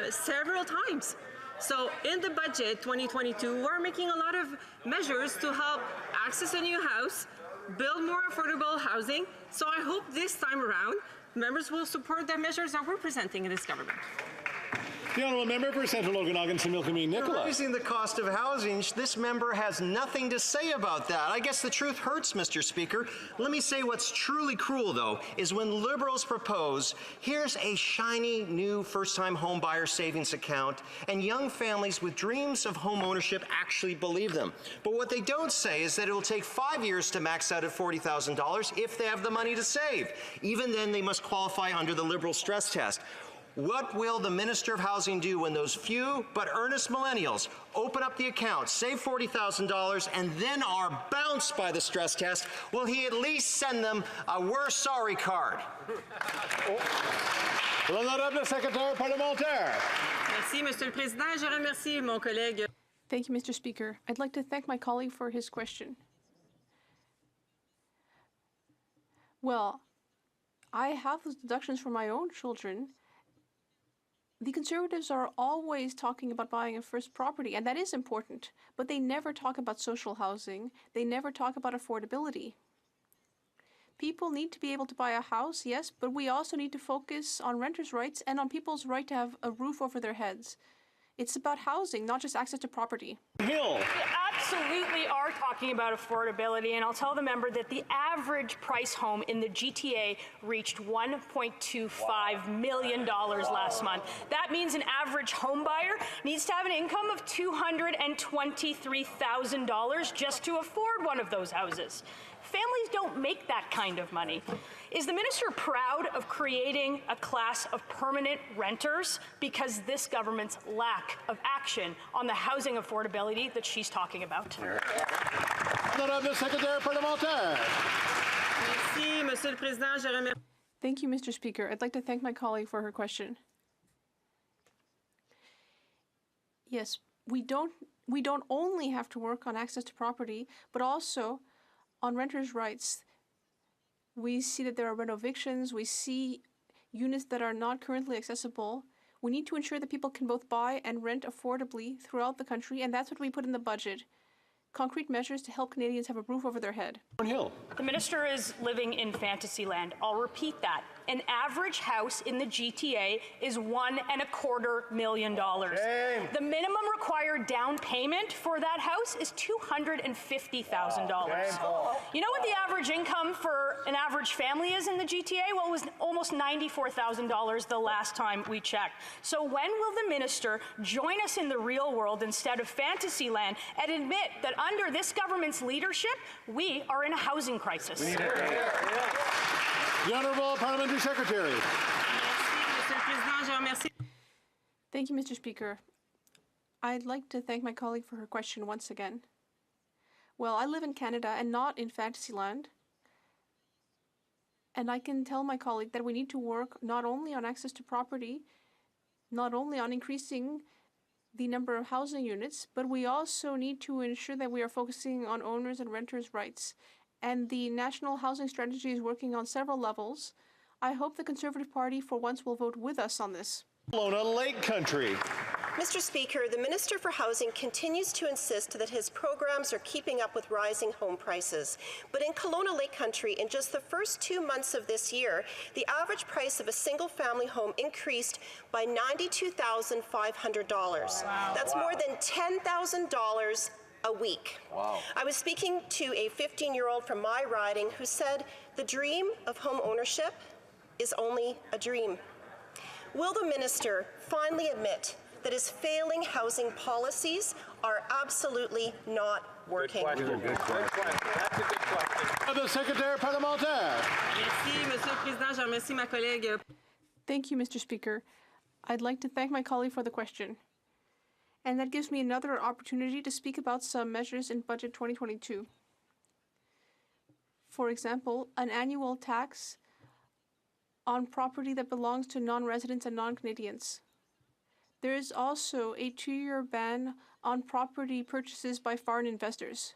several times. So in the budget 2022, we're making a lot of measures to help access a new house, build more affordable housing. So I hope this time around, members will support the measures that we're presenting in this government. The Honourable Member for Central Okanagan, Similkameen Nicola. Raising the cost of housing, this member has nothing to say about that. I guess the truth hurts, Mr. Speaker. Let me say what's truly cruel, though, is when Liberals propose, here's a shiny new first-time home buyer savings account, and young families with dreams of home ownership actually believe them. But what they don't say is that it will take 5 years to max out at $40,000 if they have the money to save. Even then, they must qualify under the Liberal stress test. What will the Minister of Housing do when those few but earnest millennials open up the account, save $40,000, and then are bounced by the stress test? Will he at least send them a "we're sorry" card? L'Honorable Secrétaire Parlementaire. Merci, Monsieur le Président. Je remercie mon collègue. Thank you, Mr. Speaker. I'd like to thank my colleague for his question. Well, I have those deductions for my own children. The Conservatives are always talking about buying a first property, and that is important, but they never talk about social housing. They never talk about affordability. People need to be able to buy a house, yes, but we also need to focus on renters' rights and on people's right to have a roof over their heads. It's about housing, not just access to property. We absolutely are talking about affordability, and I'll tell the member that the average price home in the GTA reached $1.25 million last month. That means an average home buyer needs to have an income of $223,000 just to afford one of those houses. Families don't make that kind of money. Is the minister proud of creating a class of permanent renters because this government's lack of action on the housing affordability that she's talking about? Thank you, Mr. Speaker. I'd like to thank my colleague for her question. Yes, we don't only have to work on access to property, but also on renters' rights. We see that there are renovictions. We see units that are not currently accessible. We need to ensure that people can both buy and rent affordably throughout the country, and that's what we put in the budget. Concrete measures to help Canadians have a roof over their head. Hill. The minister is living in fantasy land. I'll repeat that. An average house in the GTA is $1.25 million. Shame. The minimum required down payment for that house is $250,000. You know what the average income for an average family is in the GTA? Well, it was almost $94,000 the last time we checked. So when will the minister join us in the real world instead of fantasy land and admit that under this government's leadership, we are in a housing crisis? The Honourable Parliamentary Secretary. Thank you, Mr. Speaker. I'd like to thank my colleague for her question once again. Well, I live in Canada and not in Fantasyland. And I can tell my colleague that we need to work not only on access to property, not only on increasing the number of housing units, but we also need to ensure that we are focusing on owners' and renters' rights. And the National Housing Strategy is working on several levels. I hope the Conservative Party for once will vote with us on this. Kelowna Lake Country. Mr. Speaker, the Minister for Housing continues to insist that his programs are keeping up with rising home prices. But in Kelowna Lake Country, in just the first 2 months of this year, the average price of a single-family home increased by $92,500. That's more than $10,000 a week. Wow. I was speaking to a 15-year-old from my riding who said the dream of home ownership is only a dream. Will the minister finally admit that his failing housing policies are absolutely not working? Good question. Good question. That's a good question. The Secretary Parlementaire. Merci, Monsieur le Président. Je remercie ma collègue. Thank you, Mr. Speaker. I'd like to thank my colleague for the question. And that gives me another opportunity to speak about some measures in Budget 2022. For example, an annual tax on property that belongs to non-residents and non-Canadians. There is also a 2-year ban on property purchases by foreign investors.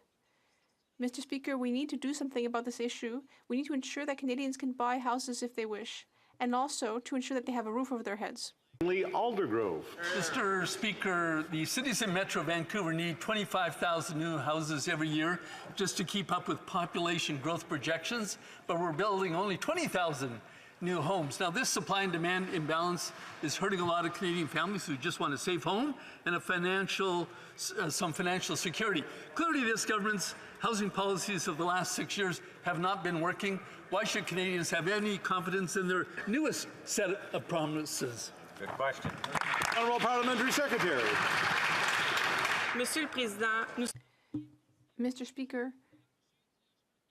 Mr. Speaker, we need to do something about this issue. We need to ensure that Canadians can buy houses if they wish, and also to ensure that they have a roof over their heads. Aldergrove. Mr. Speaker, the cities in Metro Vancouver need 25,000 new houses every year just to keep up with population growth projections, but we're building only 20,000 new homes. Now, this supply and demand imbalance is hurting a lot of Canadian families who just want a safe home and some financial security. Clearly, this government's housing policies of the last 6 years have not been working. Why should Canadians have any confidence in their newest set of promises? Good question. Honourable Parliamentary Secretary. Monsieur le Président, Mr. Speaker,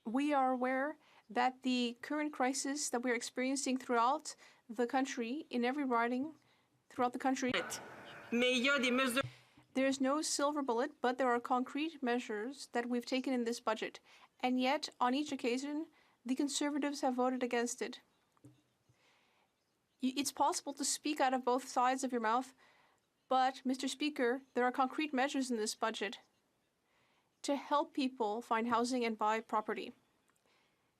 we are aware that the current crisis that we're experiencing throughout the country, in every riding throughout the country, there's no silver bullet, but there are concrete measures that we've taken in this budget. And yet, on each occasion, the Conservatives have voted against it. It's possible to speak out of both sides of your mouth, but, Mr. Speaker, there are concrete measures in this budget to help people find housing and buy property.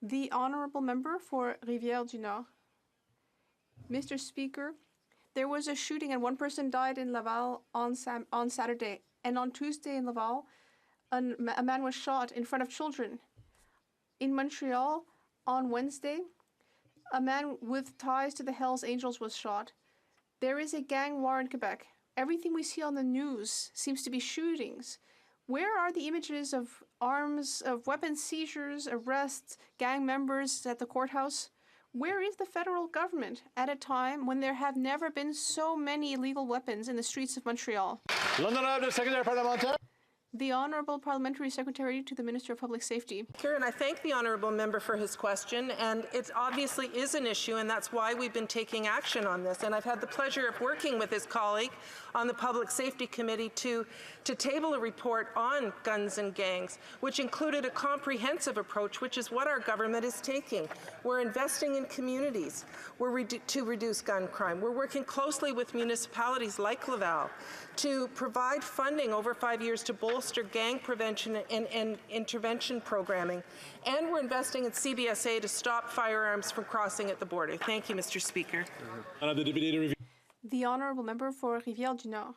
The Honourable Member for Rivière-du-Nord. Mr. Speaker, there was a shooting and one person died in Laval on Saturday, and on Tuesday in Laval, a man was shot in front of children. In Montreal, on Wednesday, a man with ties to the Hells Angels was shot. There is a gang war in Quebec. Everything we see on the news seems to be shootings. Where are the images of arms, of weapons seizures, arrests, gang members at the courthouse? Where is the federal government at a time when there have never been so many illegal weapons in the streets of Montreal? L'honorable Secretary Parlementaire. The Honourable Parliamentary Secretary to the Minister of Public Safety. And I thank the Honourable Member for his question, and it obviously is an issue, and that's why we've been taking action on this. And I've had the pleasure of working with his colleague on the Public Safety Committee to table a report on guns and gangs, which included a comprehensive approach, which is what our government is taking. We're investing in communities to reduce gun crime. We're working closely with municipalities like Laval to provide funding over 5 years to bolster bolster gang prevention and intervention programming, and we're investing in CBSA to stop firearms from crossing at the border. Thank you, Mr. Speaker. The Honourable Member for Rivière-du-Nord.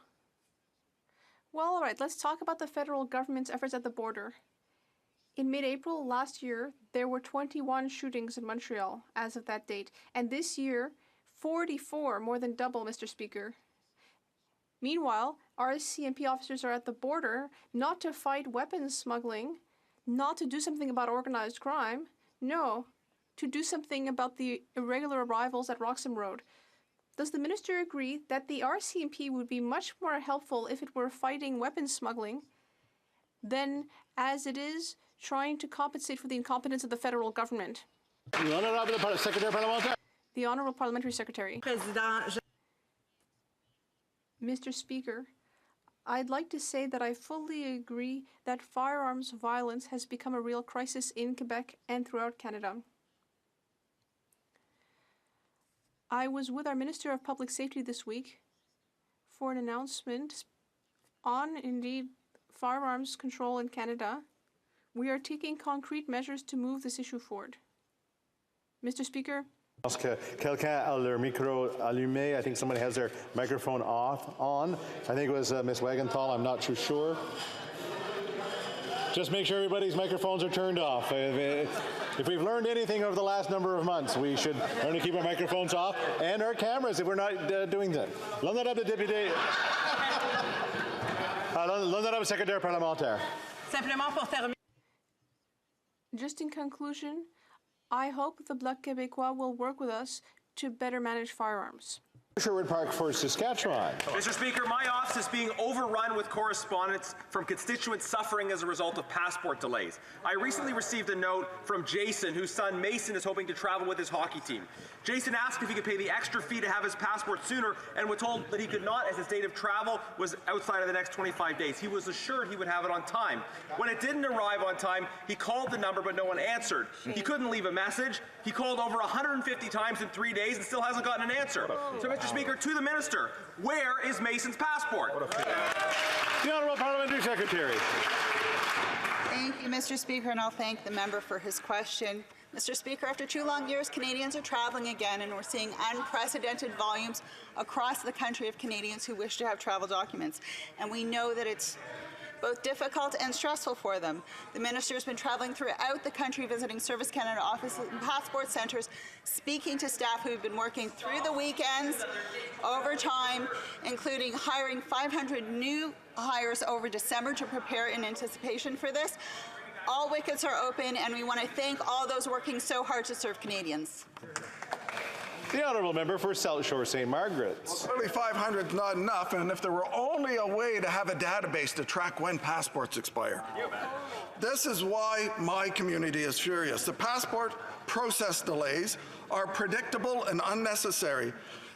Well, all right, let's talk about the federal government's efforts at the border. In mid-April last year, there were 21 shootings in Montreal as of that date, and this year, 44, more than double, Mr. Speaker. Meanwhile, RCMP officers are at the border not to fight weapons smuggling, not to do something about organized crime, no, to do something about the irregular arrivals at Roxham Road. Does the Minister agree that the RCMP would be much more helpful if it were fighting weapons smuggling than as it is trying to compensate for the incompetence of the federal government? The Honourable Parliamentary Secretary. Mr. Speaker, I'd like to say that I fully agree that firearms violence has become a real crisis in Quebec and throughout Canada. I was with our Minister of Public Safety this week for an announcement on, indeed, firearms control in Canada. We are taking concrete measures to move this issue forward. Mr. Speaker. Quelqu'un a leur micro allumé. I think somebody has their microphone on. I think it was Ms. Wagenthal. I'm not too sure. Just make sure everybody's microphones are turned off. If we've learned anything over the last number of months, we should learn to keep our microphones off and our cameras if we're not doing that. L'honorable député. L'honorable secrétaire parlementaire. Just in conclusion, I hope the Bloc Québécois will work with us to better manage firearms. Sherwood Park for Saskatchewan. Mr. Speaker, my office is being overrun with correspondence from constituents suffering as a result of passport delays. I recently received a note from Jason, whose son Mason is hoping to travel with his hockey team. Jason asked if he could pay the extra fee to have his passport sooner and was told that he could not as his date of travel was outside of the next 25 days. He was assured he would have it on time. When it didn't arrive on time, he called the number but no one answered. He couldn't leave a message. He called over 150 times in 3 days and still hasn't gotten an answer. So, Mr. Speaker, to the Minister, where is Mason's passport? The Honourable Parliamentary Secretary. Thank you, Mr. Speaker, and I'll thank the member for his question. Mr. Speaker, after 2 long years, Canadians are traveling again, and we're seeing unprecedented volumes across the country of Canadians who wish to have travel documents. And we know that it's both difficult and stressful for them. The Minister has been traveling throughout the country, visiting Service Canada offices and passport centres, speaking to staff who've been working through the weekends, overtime, including hiring 500 new hires over December to prepare in anticipation for this. All wickets are open, and we want to thank all those working so hard to serve Canadians. The Honourable Member for South Shore St. Margaret's. Well, clearly 500 is not enough, and if there were only a way to have a database to track when passports expire. This is why my community is furious. The passport process delays are predictable and unnecessary,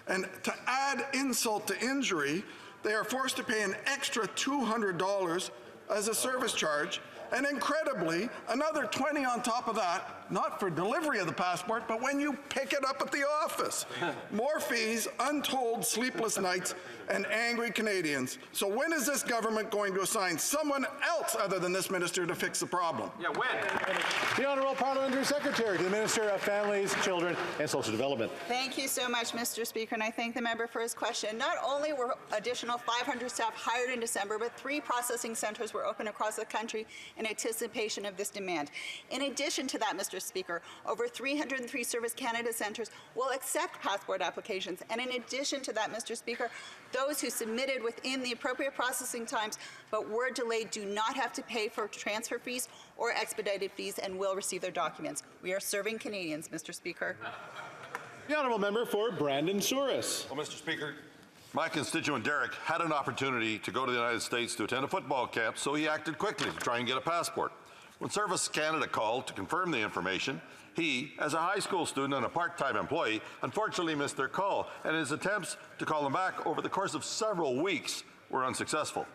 and to add insult to injury, they are forced to pay an extra $200 as a service charge, and incredibly, another $20 on top of that, not for delivery of the passport, but when you pick it up at the office. More fees, untold sleepless nights, and angry Canadians. So when is this government going to assign someone else other than this minister to fix the problem? Yeah, when? The Honourable Parliamentary Secretary to the Minister of Families, Children and Social Development. Thank you so much, Mr. Speaker, and I thank the member for his question. Not only were additional 500 staff hired in December, but 3 processing centres were opened across the country in anticipation of this demand. In addition to that, Mr. Speaker, over 303 Service Canada centres will accept passport applications. And in addition to that, Mr. Speaker, those who submitted within the appropriate processing times but were delayed do not have to pay for transfer fees or expedited fees and will receive their documents. We are serving Canadians, Mr. Speaker. The Honourable Member for Brandon Souris. Well, Mr. Speaker, my constituent Derek had an opportunity to go to the United States to attend a football camp, so he acted quickly to try and get a passport. When Service Canada called to confirm the information, he, as a high school student and a part-time employee, unfortunately missed their call, and his attempts to call them back over the course of several weeks were unsuccessful.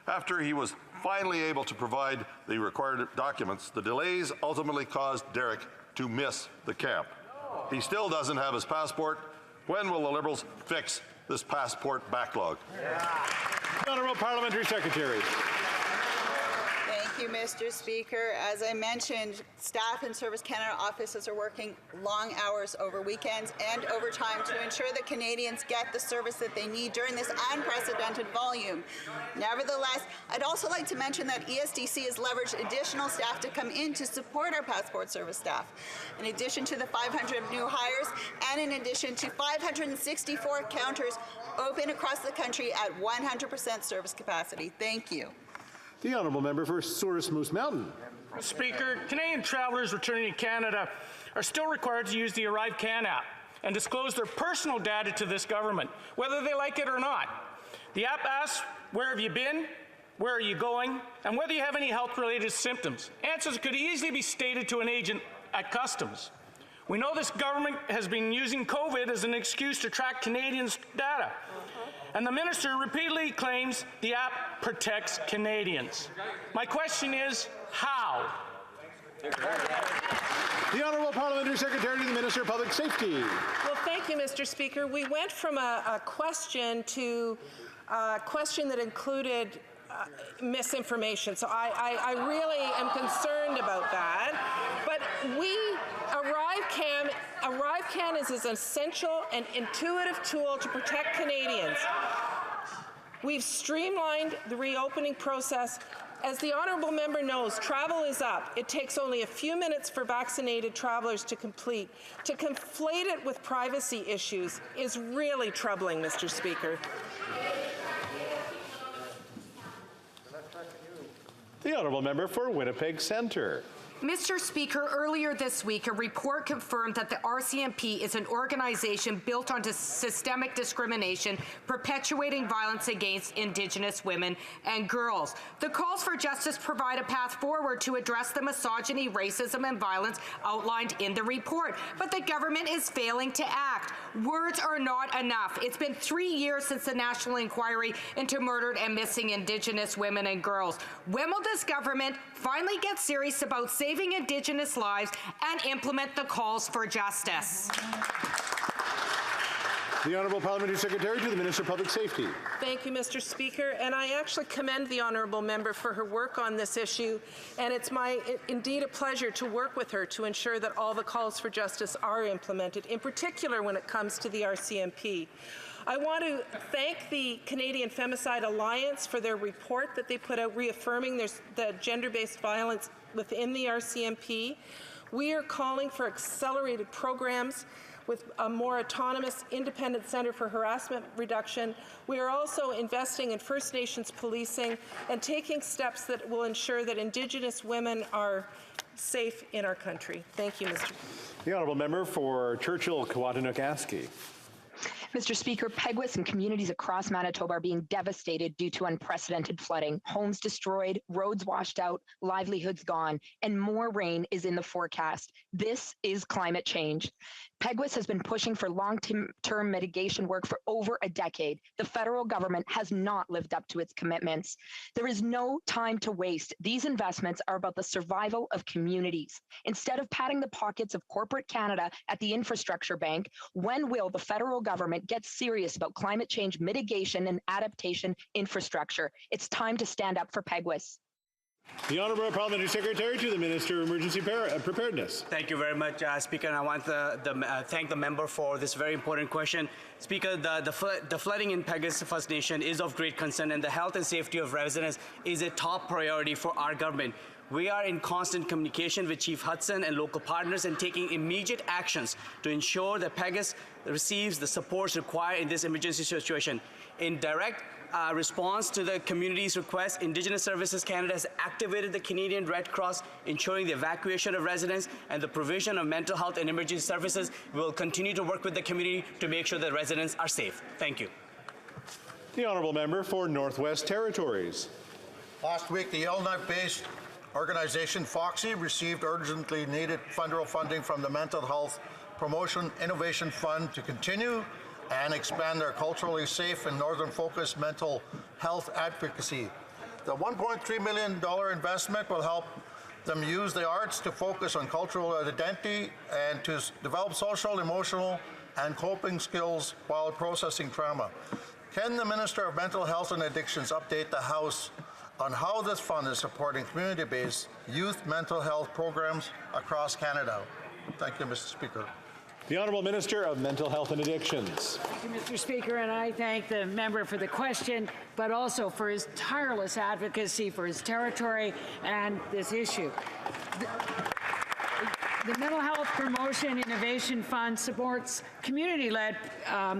After he was finally able to provide the required documents, the delays ultimately caused Derek to miss the camp. He still doesn't have his passport. When will the Liberals fix this passport backlog? The Honourable Parliamentary Secretary. you, Mr. Speaker. As I mentioned, staff in Service Canada offices are working long hours over weekends and overtime to ensure that Canadians get the service that they need during this unprecedented volume. Nevertheless, I'd also like to mention that ESDC has leveraged additional staff to come in to support our passport service staff. In addition to the 500 new hires and in addition to 564 counters open across the country at 100% service capacity. Thank you. The honourable member for Souris Moose Mountain. Speaker, Canadian travellers returning to Canada are still required to use the ArriveCAN app and disclose their personal data to this government, whether they like it or not. The app asks, where have you been, where are you going, and whether you have any health-related symptoms. Answers could easily be stated to an agent at Customs. We know this government has been using COVID as an excuse to track Canadians' data. And the minister repeatedly claims the app protects Canadians. My question is, how? The Honourable Parliamentary Secretary to the Minister of Public Safety. Well, thank you, Mr. Speaker. We went from a question to a question that included misinformation. So I really am concerned about that. But ArriveCAN is an essential and intuitive tool to protect Canadians. We've streamlined the reopening process. As the honourable member knows, travel is up. It takes only a few minutes for vaccinated travellers to complete. To conflate it with privacy issues is really troubling, Mr. Speaker. The honourable member for Winnipeg Centre. Mr. Speaker, earlier this week, a report confirmed that the RCMP is an organization built on systemic discrimination, perpetuating violence against Indigenous women and girls. The calls for justice provide a path forward to address the misogyny, racism, and violence outlined in the report. But the government is failing to act. Words are not enough. It's been 3 years since the national inquiry into murdered and missing Indigenous women and girls. When will this government finally get serious about saving Indigenous lives and implement the calls for justice? The Honourable Parliamentary Secretary to the Minister of Public Safety. Thank you, Mr. Speaker, and I actually commend the honourable member for her work on this issue, and it's indeed a pleasure to work with her to ensure that all the calls for justice are implemented, in particular when it comes to the RCMP. I want to thank the Canadian Femicide Alliance for their report that they put out reaffirming the gender-based violence within the RCMP. We are calling for accelerated programs with a more autonomous, independent Centre for Harassment Reduction. We are also investing in First Nations policing and taking steps that will ensure that Indigenous women are safe in our country. Thank you, Mr. The honourable member for Churchill-Kawatanuk-Aski. Mr. Speaker, Peguis and communities across Manitoba are being devastated due to unprecedented flooding. Homes destroyed, roads washed out, livelihoods gone, and more rain is in the forecast. This is climate change. Peguis has been pushing for long-term mitigation work for over a decade. The federal government has not lived up to its commitments. There is no time to waste. These investments are about the survival of communities. Instead of patting the pockets of corporate Canada at the infrastructure bank, when will the federal government get serious about climate change mitigation and adaptation infrastructure? It's time to stand up for Peguis. The Honourable Parliamentary Secretary to the Minister of Emergency Preparedness. Thank you very much, Speaker, and I want to thank the member for this very important question. Speaker, the flooding in Peguis First Nation is of great concern, and the health and safety of residents is a top priority for our government. We are in constant communication with Chief Hudson and local partners and taking immediate actions to ensure that Peguis receives the supports required in this emergency situation. In direct response to the community's request, Indigenous Services Canada has activated the Canadian Red Cross, ensuring the evacuation of residents and the provision of mental health and emergency services. We will continue to work with the community to make sure that residents are safe. Thank you. The honourable member for Northwest Territories. Last week, the Yellowknife-based organization Foxy received urgently needed federal funding from the Mental Health Promotion Innovation Fund to continue and expand their culturally safe and northern-focused mental health advocacy. The $1.3 million investment will help them use the arts to focus on cultural identity and to develop social, emotional, and coping skills while processing trauma. Can the Minister of Mental Health and Addictions update the House on how this fund is supporting community-based youth mental health programs across Canada. Thank you, Mr. Speaker. The Honourable Minister of Mental Health and Addictions. Thank you, Mr. Speaker, and I thank the member for the question, but also for his tireless advocacy for his territory and this issue. The Mental Health Promotion Innovation Fund supports community-led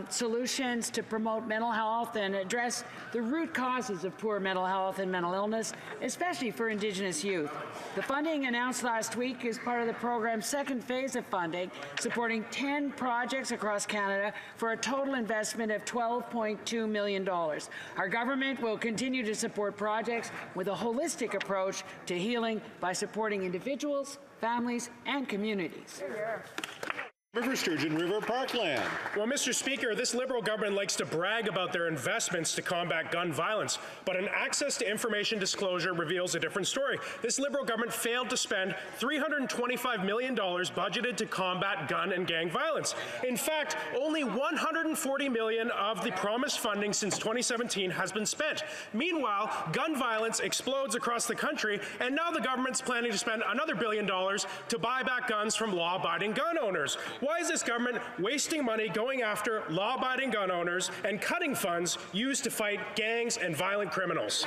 solutions to promote mental health and address the root causes of poor mental health and mental illness, especially for Indigenous youth. The funding announced last week is part of the program's second phase of funding, supporting 10 projects across Canada for a total investment of $12.2 million. Our government will continue to support projects with a holistic approach to healing by supporting individuals, families, and communities. River Sturgeon River Parkland. Well, Mr. Speaker, this Liberal government likes to brag about their investments to combat gun violence, but an access to information disclosure reveals a different story. This Liberal government failed to spend $325 million budgeted to combat gun and gang violence. In fact, only $140 million of the promised funding since 2017 has been spent. Meanwhile, gun violence explodes across the country, and now the government's planning to spend another $1 billion to buy back guns from law-abiding gun owners. Why is this government wasting money going after law-abiding gun owners and cutting funds used to fight gangs and violent criminals?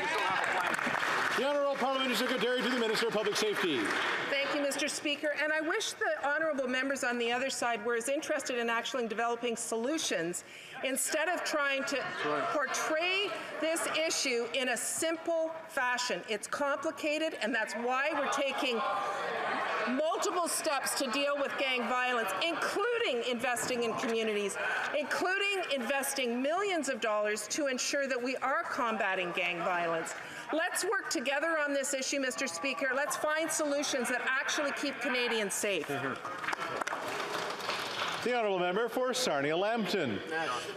The Honourable Parliamentary Secretary to the Minister of Public Safety. Thank you, Mr. Speaker. And I wish the honourable members on the other side were as interested in actually developing solutions instead of trying to portray this issue in a simple fashion. It's complicated, and that's why we're taking multiple steps to deal with gang violence, including investing in communities, including investing millions of dollars to ensure that we are combating gang violence. Let's work together on this issue, Mr. Speaker. Let's find solutions that actually keep Canadians safe. The Honourable Member for Sarnia-Lambton.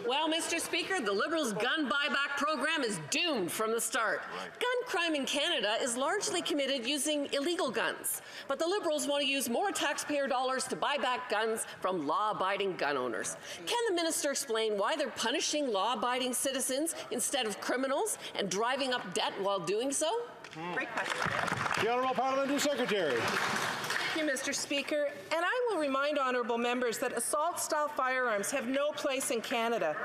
Well, Mr. Speaker, the Liberals' gun buyback program is doomed from the start. Gun crime in Canada is largely committed using illegal guns, but the Liberals want to use more taxpayer dollars to buy back guns from law-abiding gun owners. Can the minister explain why they're punishing law-abiding citizens instead of criminals and driving up debt while doing so? Great question. The Honourable Parliamentary Secretary. Thank you, Mr. Speaker. And I will remind honourable members that assault-style firearms have no place in Canada.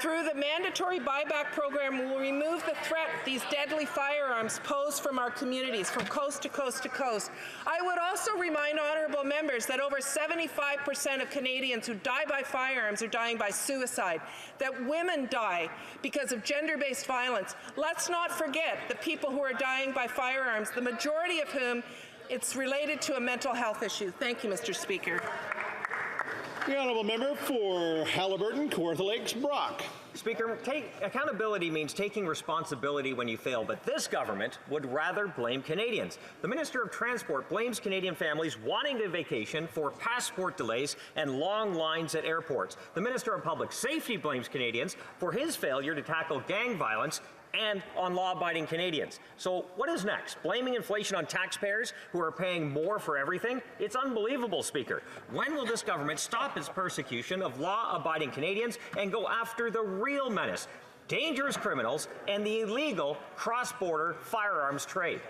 Through the mandatory buyback program, we will remove the threat these deadly firearms pose from our communities, from coast to coast to coast. I would also remind honourable members that over 75% of Canadians who die by firearms are dying by suicide, that women die because of gender-based violence. Let's not forget the people who are dying by firearms, the majority of whom it's related to a mental health issue. Thank you, Mr. Speaker. The Honourable Member for Haliburton, Kawartha Lakes, Brock. Speaker, accountability means taking responsibility when you fail, but this government would rather blame Canadians. The Minister of Transport blames Canadian families wanting to vacation for passport delays and long lines at airports. The Minister of Public Safety blames Canadians for his failure to tackle gang violence and on law-abiding Canadians. So what is next? Blaming inflation on taxpayers who are paying more for everything? It's unbelievable, Speaker. When will this government stop its persecution of law-abiding Canadians and go after the real menace, dangerous criminals, and the illegal cross-border firearms trade?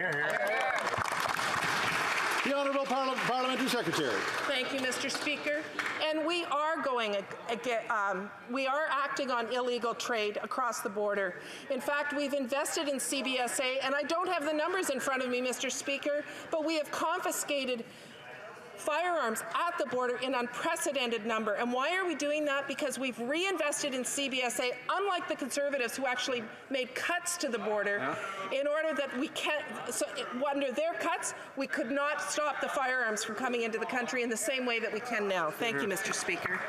The Honourable Parliamentary Secretary. Thank you, Mr. Speaker. And we are we are acting on illegal trade across the border. In fact, we've invested in CBSA, and I don't have the numbers in front of me, Mr. Speaker, but we have confiscated firearms at the border in unprecedented number. And why are we doing that? Because we've reinvested in CBSA, unlike the Conservatives who actually made cuts to the border in order that we can't, so under their cuts, we could not stop the firearms from coming into the country in the same way that we can now. Thank you, Mr. Speaker.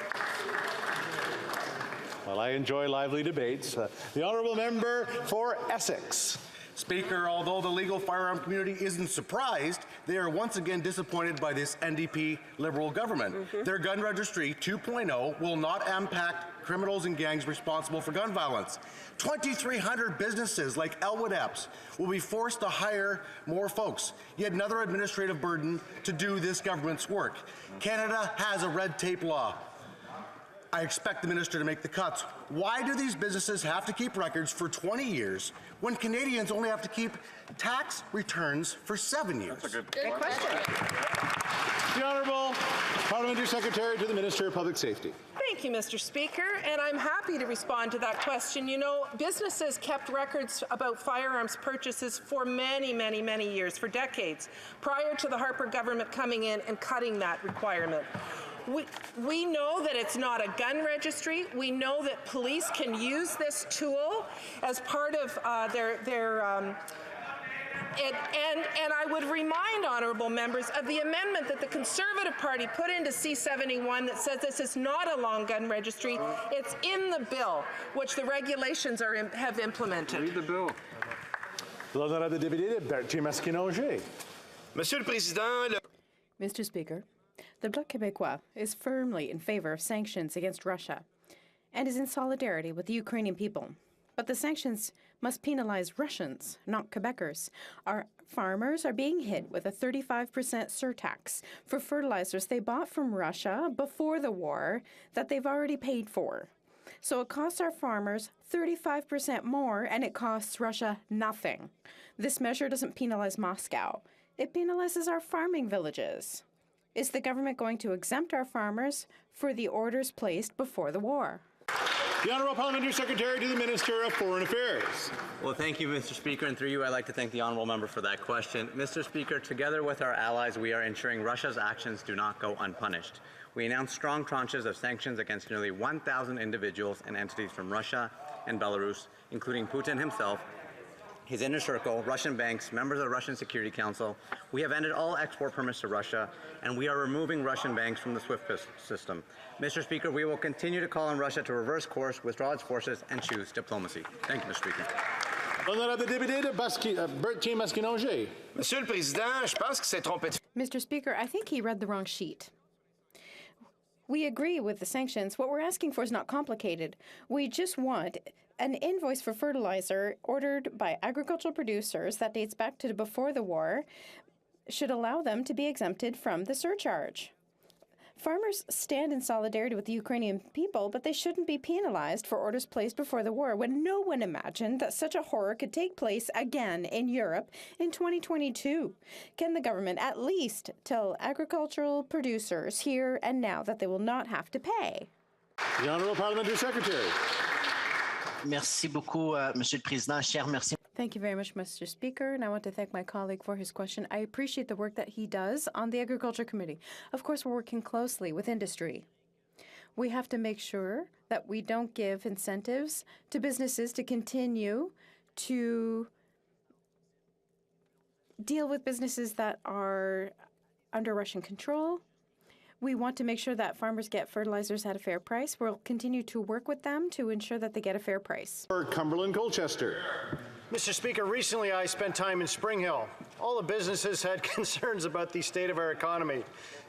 Well, I enjoy lively debates. The Honourable Member for Essex. Speaker, although the legal firearm community isn't surprised, they are once again disappointed by this NDP Liberal government. Their gun registry 2.0 will not impact criminals and gangs responsible for gun violence. 2,300 businesses like Elwood Epps will be forced to hire more folks, yet another administrative burden to do this government's work. Canada has a red tape law. I expect the minister to make the cuts. Why do these businesses have to keep records for 20 years when Canadians only have to keep tax returns for 7 years? That's a good question. The Honourable Parliamentary Secretary to the Minister of Public Safety. Thank you, Mr. Speaker, and I'm happy to respond to that question. You know, businesses kept records about firearms purchases for many, many, many years, for decades, prior to the Harper government coming in and cutting that requirement. We know that it's not a gun registry. We know that police can use this tool as part of and I would remind honourable members of the amendment that the Conservative Party put into C-71 that says this is not a long gun registry. It's in the bill, which the regulations have implemented. Read the bill. L'honorable député Bertie Masquinongé. Monsieur le Président, Mr. Speaker, the Bloc Québécois is firmly in favor of sanctions against Russia and is in solidarity with the Ukrainian people. But the sanctions must penalize Russians, not Quebecers. Our farmers are being hit with a 35% surtax for fertilizers they bought from Russia before the war that they've already paid for. So it costs our farmers 35% more, and it costs Russia nothing. This measure doesn't penalize Moscow. It penalizes our farming villages. Is the government going to exempt our farmers for the orders placed before the war? The Honourable Parliamentary Secretary to the Minister of Foreign Affairs. Well, thank you, Mr. Speaker, and through you, I'd like to thank the honourable member for that question. Mr. Speaker, together with our allies, we are ensuring Russia's actions do not go unpunished. We announced strong tranches of sanctions against nearly 1,000 individuals and entities from Russia and Belarus, including Putin himself, his inner circle, Russian banks, members of the Russian Security Council. We have ended all export permits to Russia, and we are removing Russian banks from the SWIFT system. Mr. Speaker, we will continue to call on Russia to reverse course, withdraw its forces, and choose diplomacy. Thank you, Mr. Speaker. L'honorable député Bertie Masquinongé. Monsieur le Président, je pense que c'est trompé. Mr. Speaker, I think he read the wrong sheet. We agree with the sanctions. What we're asking for is not complicated. We just want an invoice for fertilizer ordered by agricultural producers that dates back to before the war should allow them to be exempted from the surcharge. Farmers stand in solidarity with the Ukrainian people, but they shouldn't be penalized for orders placed before the war when no one imagined that such a horror could take place again in Europe in 2022. Can the government at least tell agricultural producers here and now that they will not have to pay? The Honourable Parliamentary Secretary. Merci beaucoup, Monsieur le Président. Cher, merci. Thank you very much, Mr. Speaker, and I want to thank my colleague for his question. I appreciate the work that he does on the Agriculture Committee. Of course, we're working closely with industry. We have to make sure that we don't give incentives to businesses to continue to deal with businesses that are under Russian control. We want to make sure that farmers get fertilizers at a fair price. We'll continue to work with them to ensure that they get a fair price. For Cumberland Colchester. Mr. Speaker, recently I spent time in Spring Hill. All the businesses had concerns about the state of our economy.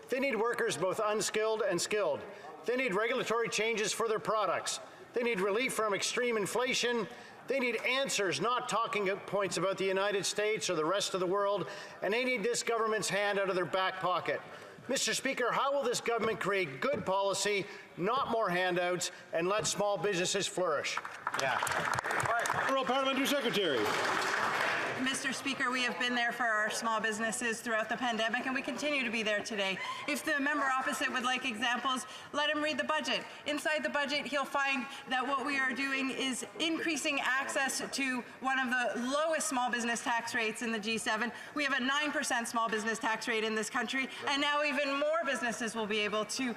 They need workers both unskilled and skilled. They need regulatory changes for their products. They need relief from extreme inflation. They need answers, not talking points about the United States or the rest of the world. And they need this government's hand out of their back pocket. Mr. Speaker, how will this government create good policy, not more handouts, and let small businesses flourish? Yeah. Honourable Parliamentary Secretary. Mr. Speaker, we have been there for our small businesses throughout the pandemic, and we continue to be there today. If the member opposite would like examples, let him read the budget. Inside the budget, he'll find that what we are doing is increasing access to one of the lowest small business tax rates in the G7. We have a 9% small business tax rate in this country, and now even more businesses will be able to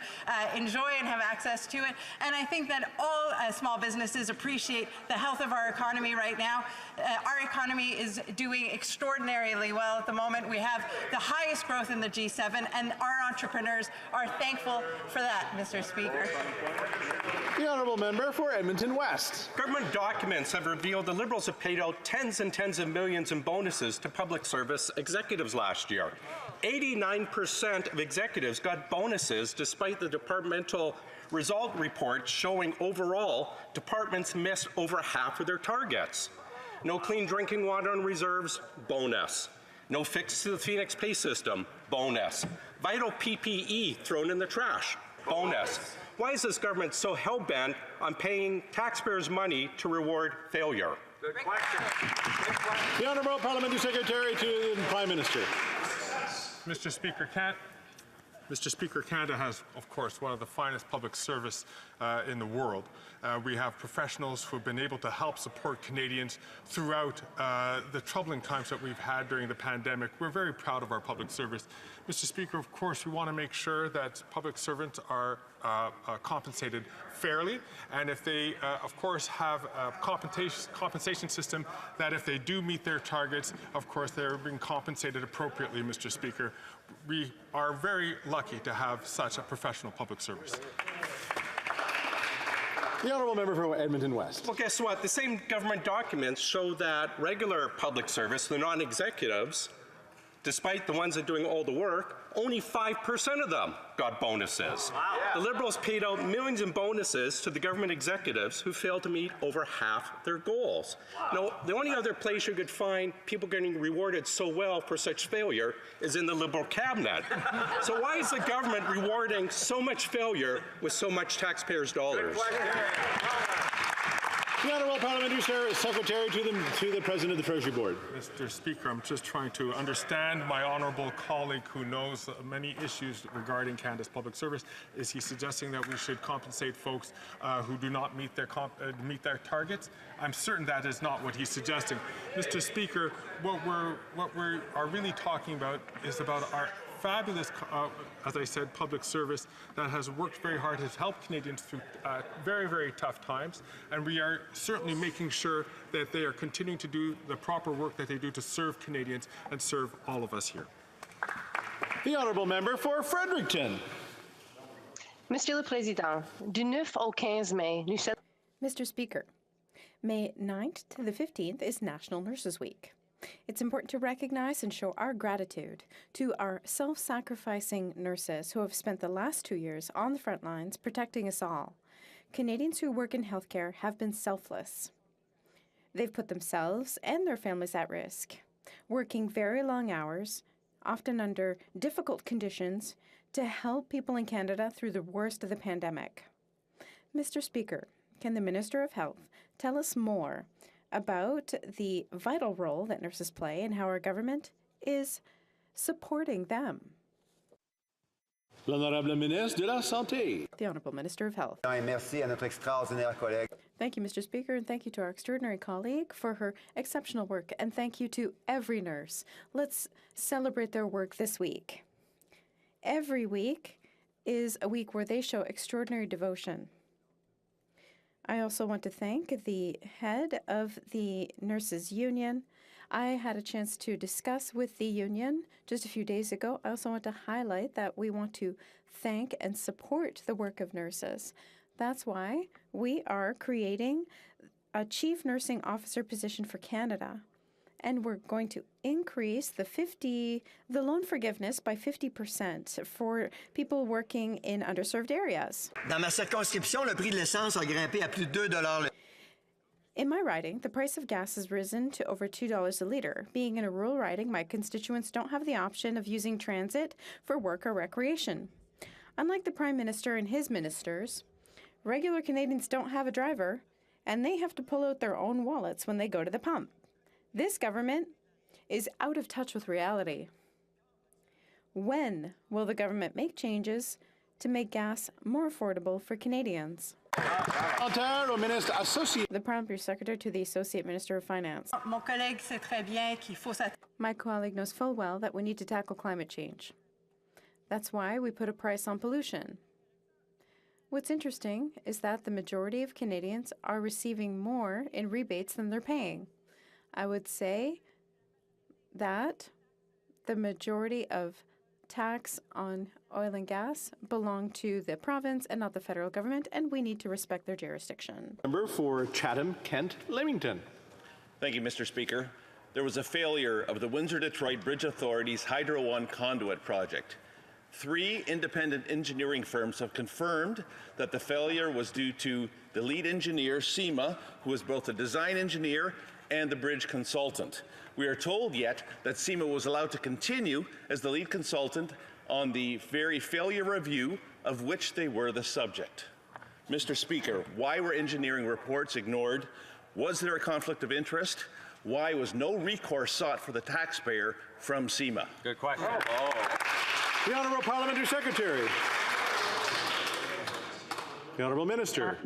enjoy and have access to it. And I think that all small businesses appreciate the health of our economy right now. Our economy is doing extraordinarily well at the moment. We have the highest growth in the G7, and our entrepreneurs are thankful for that, Mr. Speaker. The Honourable Member for Edmonton West. Government documents have revealed the Liberals have paid out tens and tens of millions in bonuses to public service executives last year. 89% of executives got bonuses despite the departmental result report showing overall departments missed over half of their targets. No clean drinking water in reserves, bonus. No fix to the Phoenix pay system, bonus. Vital PPE thrown in the trash, bonus. Why is this government so hell-bent on paying taxpayers' money to reward failure? Good question. The Honourable Parliamentary Secretary to the Prime Minister. Mr. Speaker, Canada has, of course, one of the finest public service in the world. We have professionals who have been able to help support Canadians throughout the troubling times that we've had during the pandemic. We're very proud of our public service. Mr. Speaker, of course, we want to make sure that public servants are compensated fairly, and if they, of course, have a compensation system that if they do meet their targets, of course, they're being compensated appropriately, Mr. Speaker. We are very lucky to have such a professional public service. The Honourable Member for Edmonton West. Well, guess what? The same government documents show that regular public service, the non-executives, despite the ones that are doing all the work, only 5% of them got bonuses. Wow. The Liberals paid out millions in bonuses to the government executives who failed to meet over half their goals. Wow. Now, the only other place you could find people getting rewarded so well for such failure is in the Liberal cabinet. So why is the government rewarding so much failure with so much taxpayers' dollars? The Honourable Parliamentary Secretary to the President of the Treasury Board. Mr. Speaker, I'm just trying to understand my honourable colleague who knows many issues regarding Canada's public service. Is he suggesting that we should compensate folks who do not meet their targets? I'm certain that is not what he's suggesting. Mr. Speaker, what we are really talking about is about our fabulous, as I said, public service that has worked very hard, has helped Canadians through very, very tough times, and we are certainly making sure that they are continuing to do the proper work that they do to serve Canadians and serve all of us here. The Honourable Member for Fredericton. Monsieur le Président, du 9 au 15 mai, nous... Mr. Speaker, May 9th to the 15th is National Nurses Week. It's important to recognize and show our gratitude to our self-sacrificing nurses who have spent the last 2 years on the front lines protecting us all. Canadians who work in healthcare have been selfless. They've put themselves and their families at risk, working very long hours, often under difficult conditions, to help people in Canada through the worst of the pandemic. Mr. Speaker, can the Minister of Health tell us more about the vital role that nurses play and how our government is supporting them? L'Honorable Ministre de la Santé. The Honourable Minister of Health. Merci à notre extraordinaire collègue. Thank you, Mr. Speaker, and thank you to our extraordinary colleague for her exceptional work, and thank you to every nurse. Let's celebrate their work this week. Every week is a week where they show extraordinary devotion. I also want to thank the head of the Nurses Union. I had a chance to discuss with the union just a few days ago. I also want to highlight that we want to thank and support the work of nurses. That's why we are creating a Chief Nursing Officer position for Canada. And we're going to increase the loan forgiveness by 50% for people working in underserved areas. Dans ma circonscription, le prix de l'essence a grimpé à plus de $2. In my riding, the price of gas has risen to over $2 a litre. Being in a rural riding, my constituents don't have the option of using transit for work or recreation. Unlike the Prime Minister and his ministers, regular Canadians don't have a driver, and they have to pull out their own wallets when they go to the pump. This government is out of touch with reality. When will the government make changes to make gas more affordable for Canadians? The Parliamentary Secretary to the Associate Minister of Finance. My colleague knows full well that we need to tackle climate change. That's why we put a price on pollution. What's interesting is that the majority of Canadians are receiving more in rebates than they're paying. I would say that the majority of tax on oil and gas belong to the province and not the federal government, and we need to respect their jurisdiction. Member for Chatham, Kent, Leamington. Thank you, Mr. Speaker. There was a failure of the Windsor-Detroit Bridge Authority's Hydro One conduit project. 3 independent engineering firms have confirmed that the failure was due to the lead engineer, SEMA, who was both a design engineer and the bridge consultant. We are told yet that SEMA was allowed to continue as the lead consultant on the very failure review of which they were the subject. Mr. Speaker, why were engineering reports ignored? Was there a conflict of interest? Why was no recourse sought for the taxpayer from SEMA? Good question. The Honourable Parliamentary Secretary. The Honourable Minister.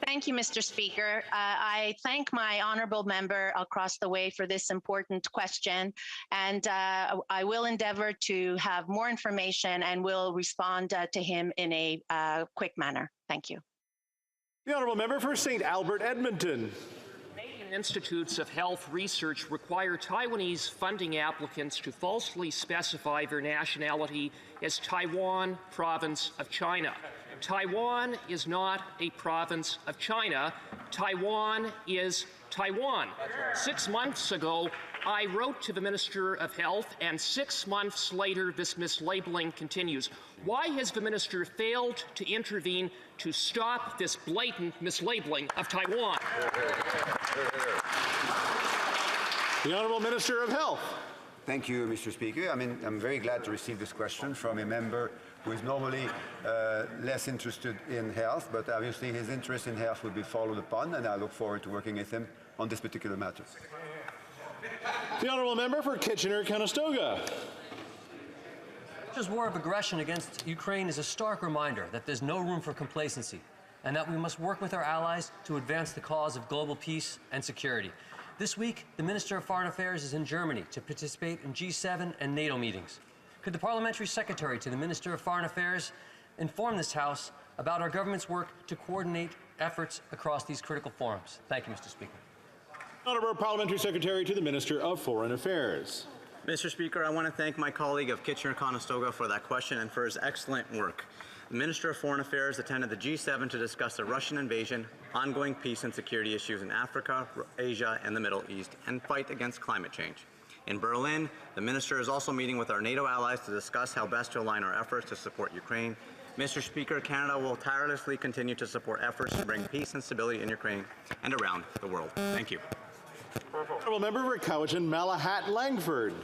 Thank you, Mr. Speaker. I thank my honourable member across the way for this important question, and I will endeavour to have more information and will respond to him in a quick manner. Thank you. The Honourable Member for St. Albert, Edmonton. Canadian Institutes of Health Research require Taiwanese funding applicants to falsely specify their nationality as Taiwan Province of China. Taiwan is not a province of China. Taiwan is Taiwan. 6 months ago, I wrote to the Minister of Health, and 6 months later, this mislabeling continues. Why has the Minister failed to intervene to stop this blatant mislabeling of Taiwan? The Honourable Minister of Health. Thank you, Mr. Speaker. I'm very glad to receive this question from a member who is normally less interested in health, but obviously his interest in health will be followed upon, and I look forward to working with him on this particular matter. The Honourable Member for Kitchener-Conestoga. Russia's war of aggression against Ukraine is a stark reminder that there's no room for complacency and that we must work with our allies to advance the cause of global peace and security. This week, the Minister of Foreign Affairs is in Germany to participate in G7 and NATO meetings. Could the Parliamentary Secretary to the Minister of Foreign Affairs inform this House about our government's work to coordinate efforts across these critical forums? Thank you, Mr. Speaker. Honourable Parliamentary Secretary to the Minister of Foreign Affairs. Mr. Speaker, I want to thank my colleague of Kitchener-Conestoga for that question and for his excellent work. The Minister of Foreign Affairs attended the G7 to discuss the Russian invasion, ongoing peace and security issues in Africa, Asia, and the Middle East, and fight against climate change. In Berlin, the Minister is also meeting with our NATO allies to discuss how best to align our efforts to support Ukraine. Mr. Speaker, Canada will tirelessly continue to support efforts to bring peace and stability in Ukraine and around the world. Thank you. Honourable Member for Cowichan-Malahat-Langford.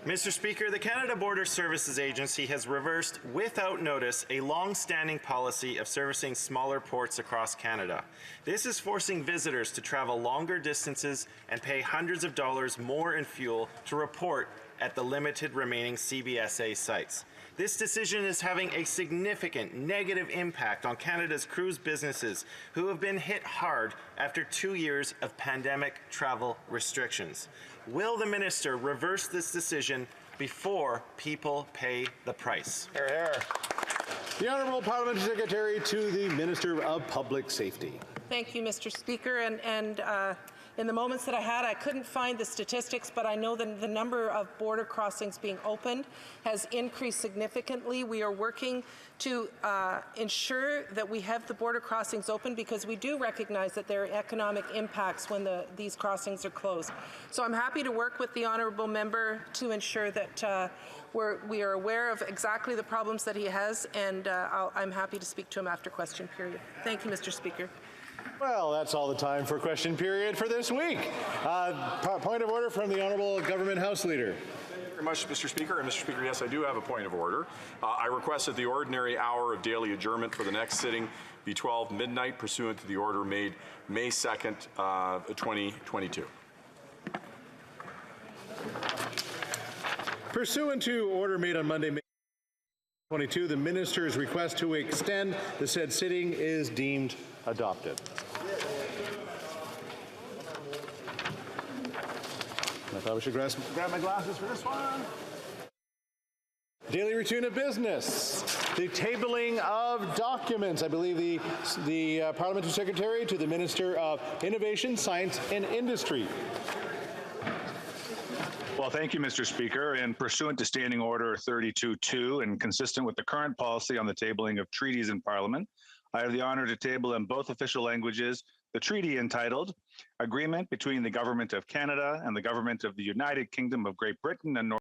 Mr. Speaker, the Canada Border Services Agency has reversed without notice a long-standing policy of servicing smaller ports across Canada. This is forcing visitors to travel longer distances and pay hundreds of dollars more in fuel to report at the limited remaining CBSA sites. This decision is having a significant negative impact on Canada's cruise businesses, who have been hit hard after 2 years of pandemic travel restrictions. Will the Minister reverse this decision before people pay the price? Hear, hear. The Honourable Parliamentary Secretary to the Minister of Public Safety. Thank you, Mr. Speaker. In the moments that I had, I couldn't find the statistics, but I know that the number of border crossings being opened has increased significantly. We are working to ensure that we have the border crossings open, because we do recognize that there are economic impacts when these crossings are closed. So I'm happy to work with the honourable member to ensure that we are aware of exactly the problems that he has, and I'm happy to speak to him after question period. Thank you, Mr. Speaker. Well, that's all the time for question period for this week. Point of order from the Honourable Government House Leader. Thank you very much, Mr. Speaker. And Mr. Speaker, yes, I do have a point of order. I request that the ordinary hour of daily adjournment for the next sitting be 12 midnight, pursuant to the order made May 2nd, 2022. Pursuant to order made on Monday, May 22, the Minister's request to extend the said sitting is deemed adopted. I thought we should grab my glasses for this one. Daily routine of business. The tabling of documents. I believe the Parliamentary Secretary to the Minister of Innovation, Science and Industry. Well, thank you, Mr. Speaker. And pursuant to Standing Order 32.2 and consistent with the current policy on the tabling of treaties in Parliament, I have the honor to table in both official languages the treaty entitled Agreement between the Government of Canada and the Government of the United Kingdom of Great Britain and North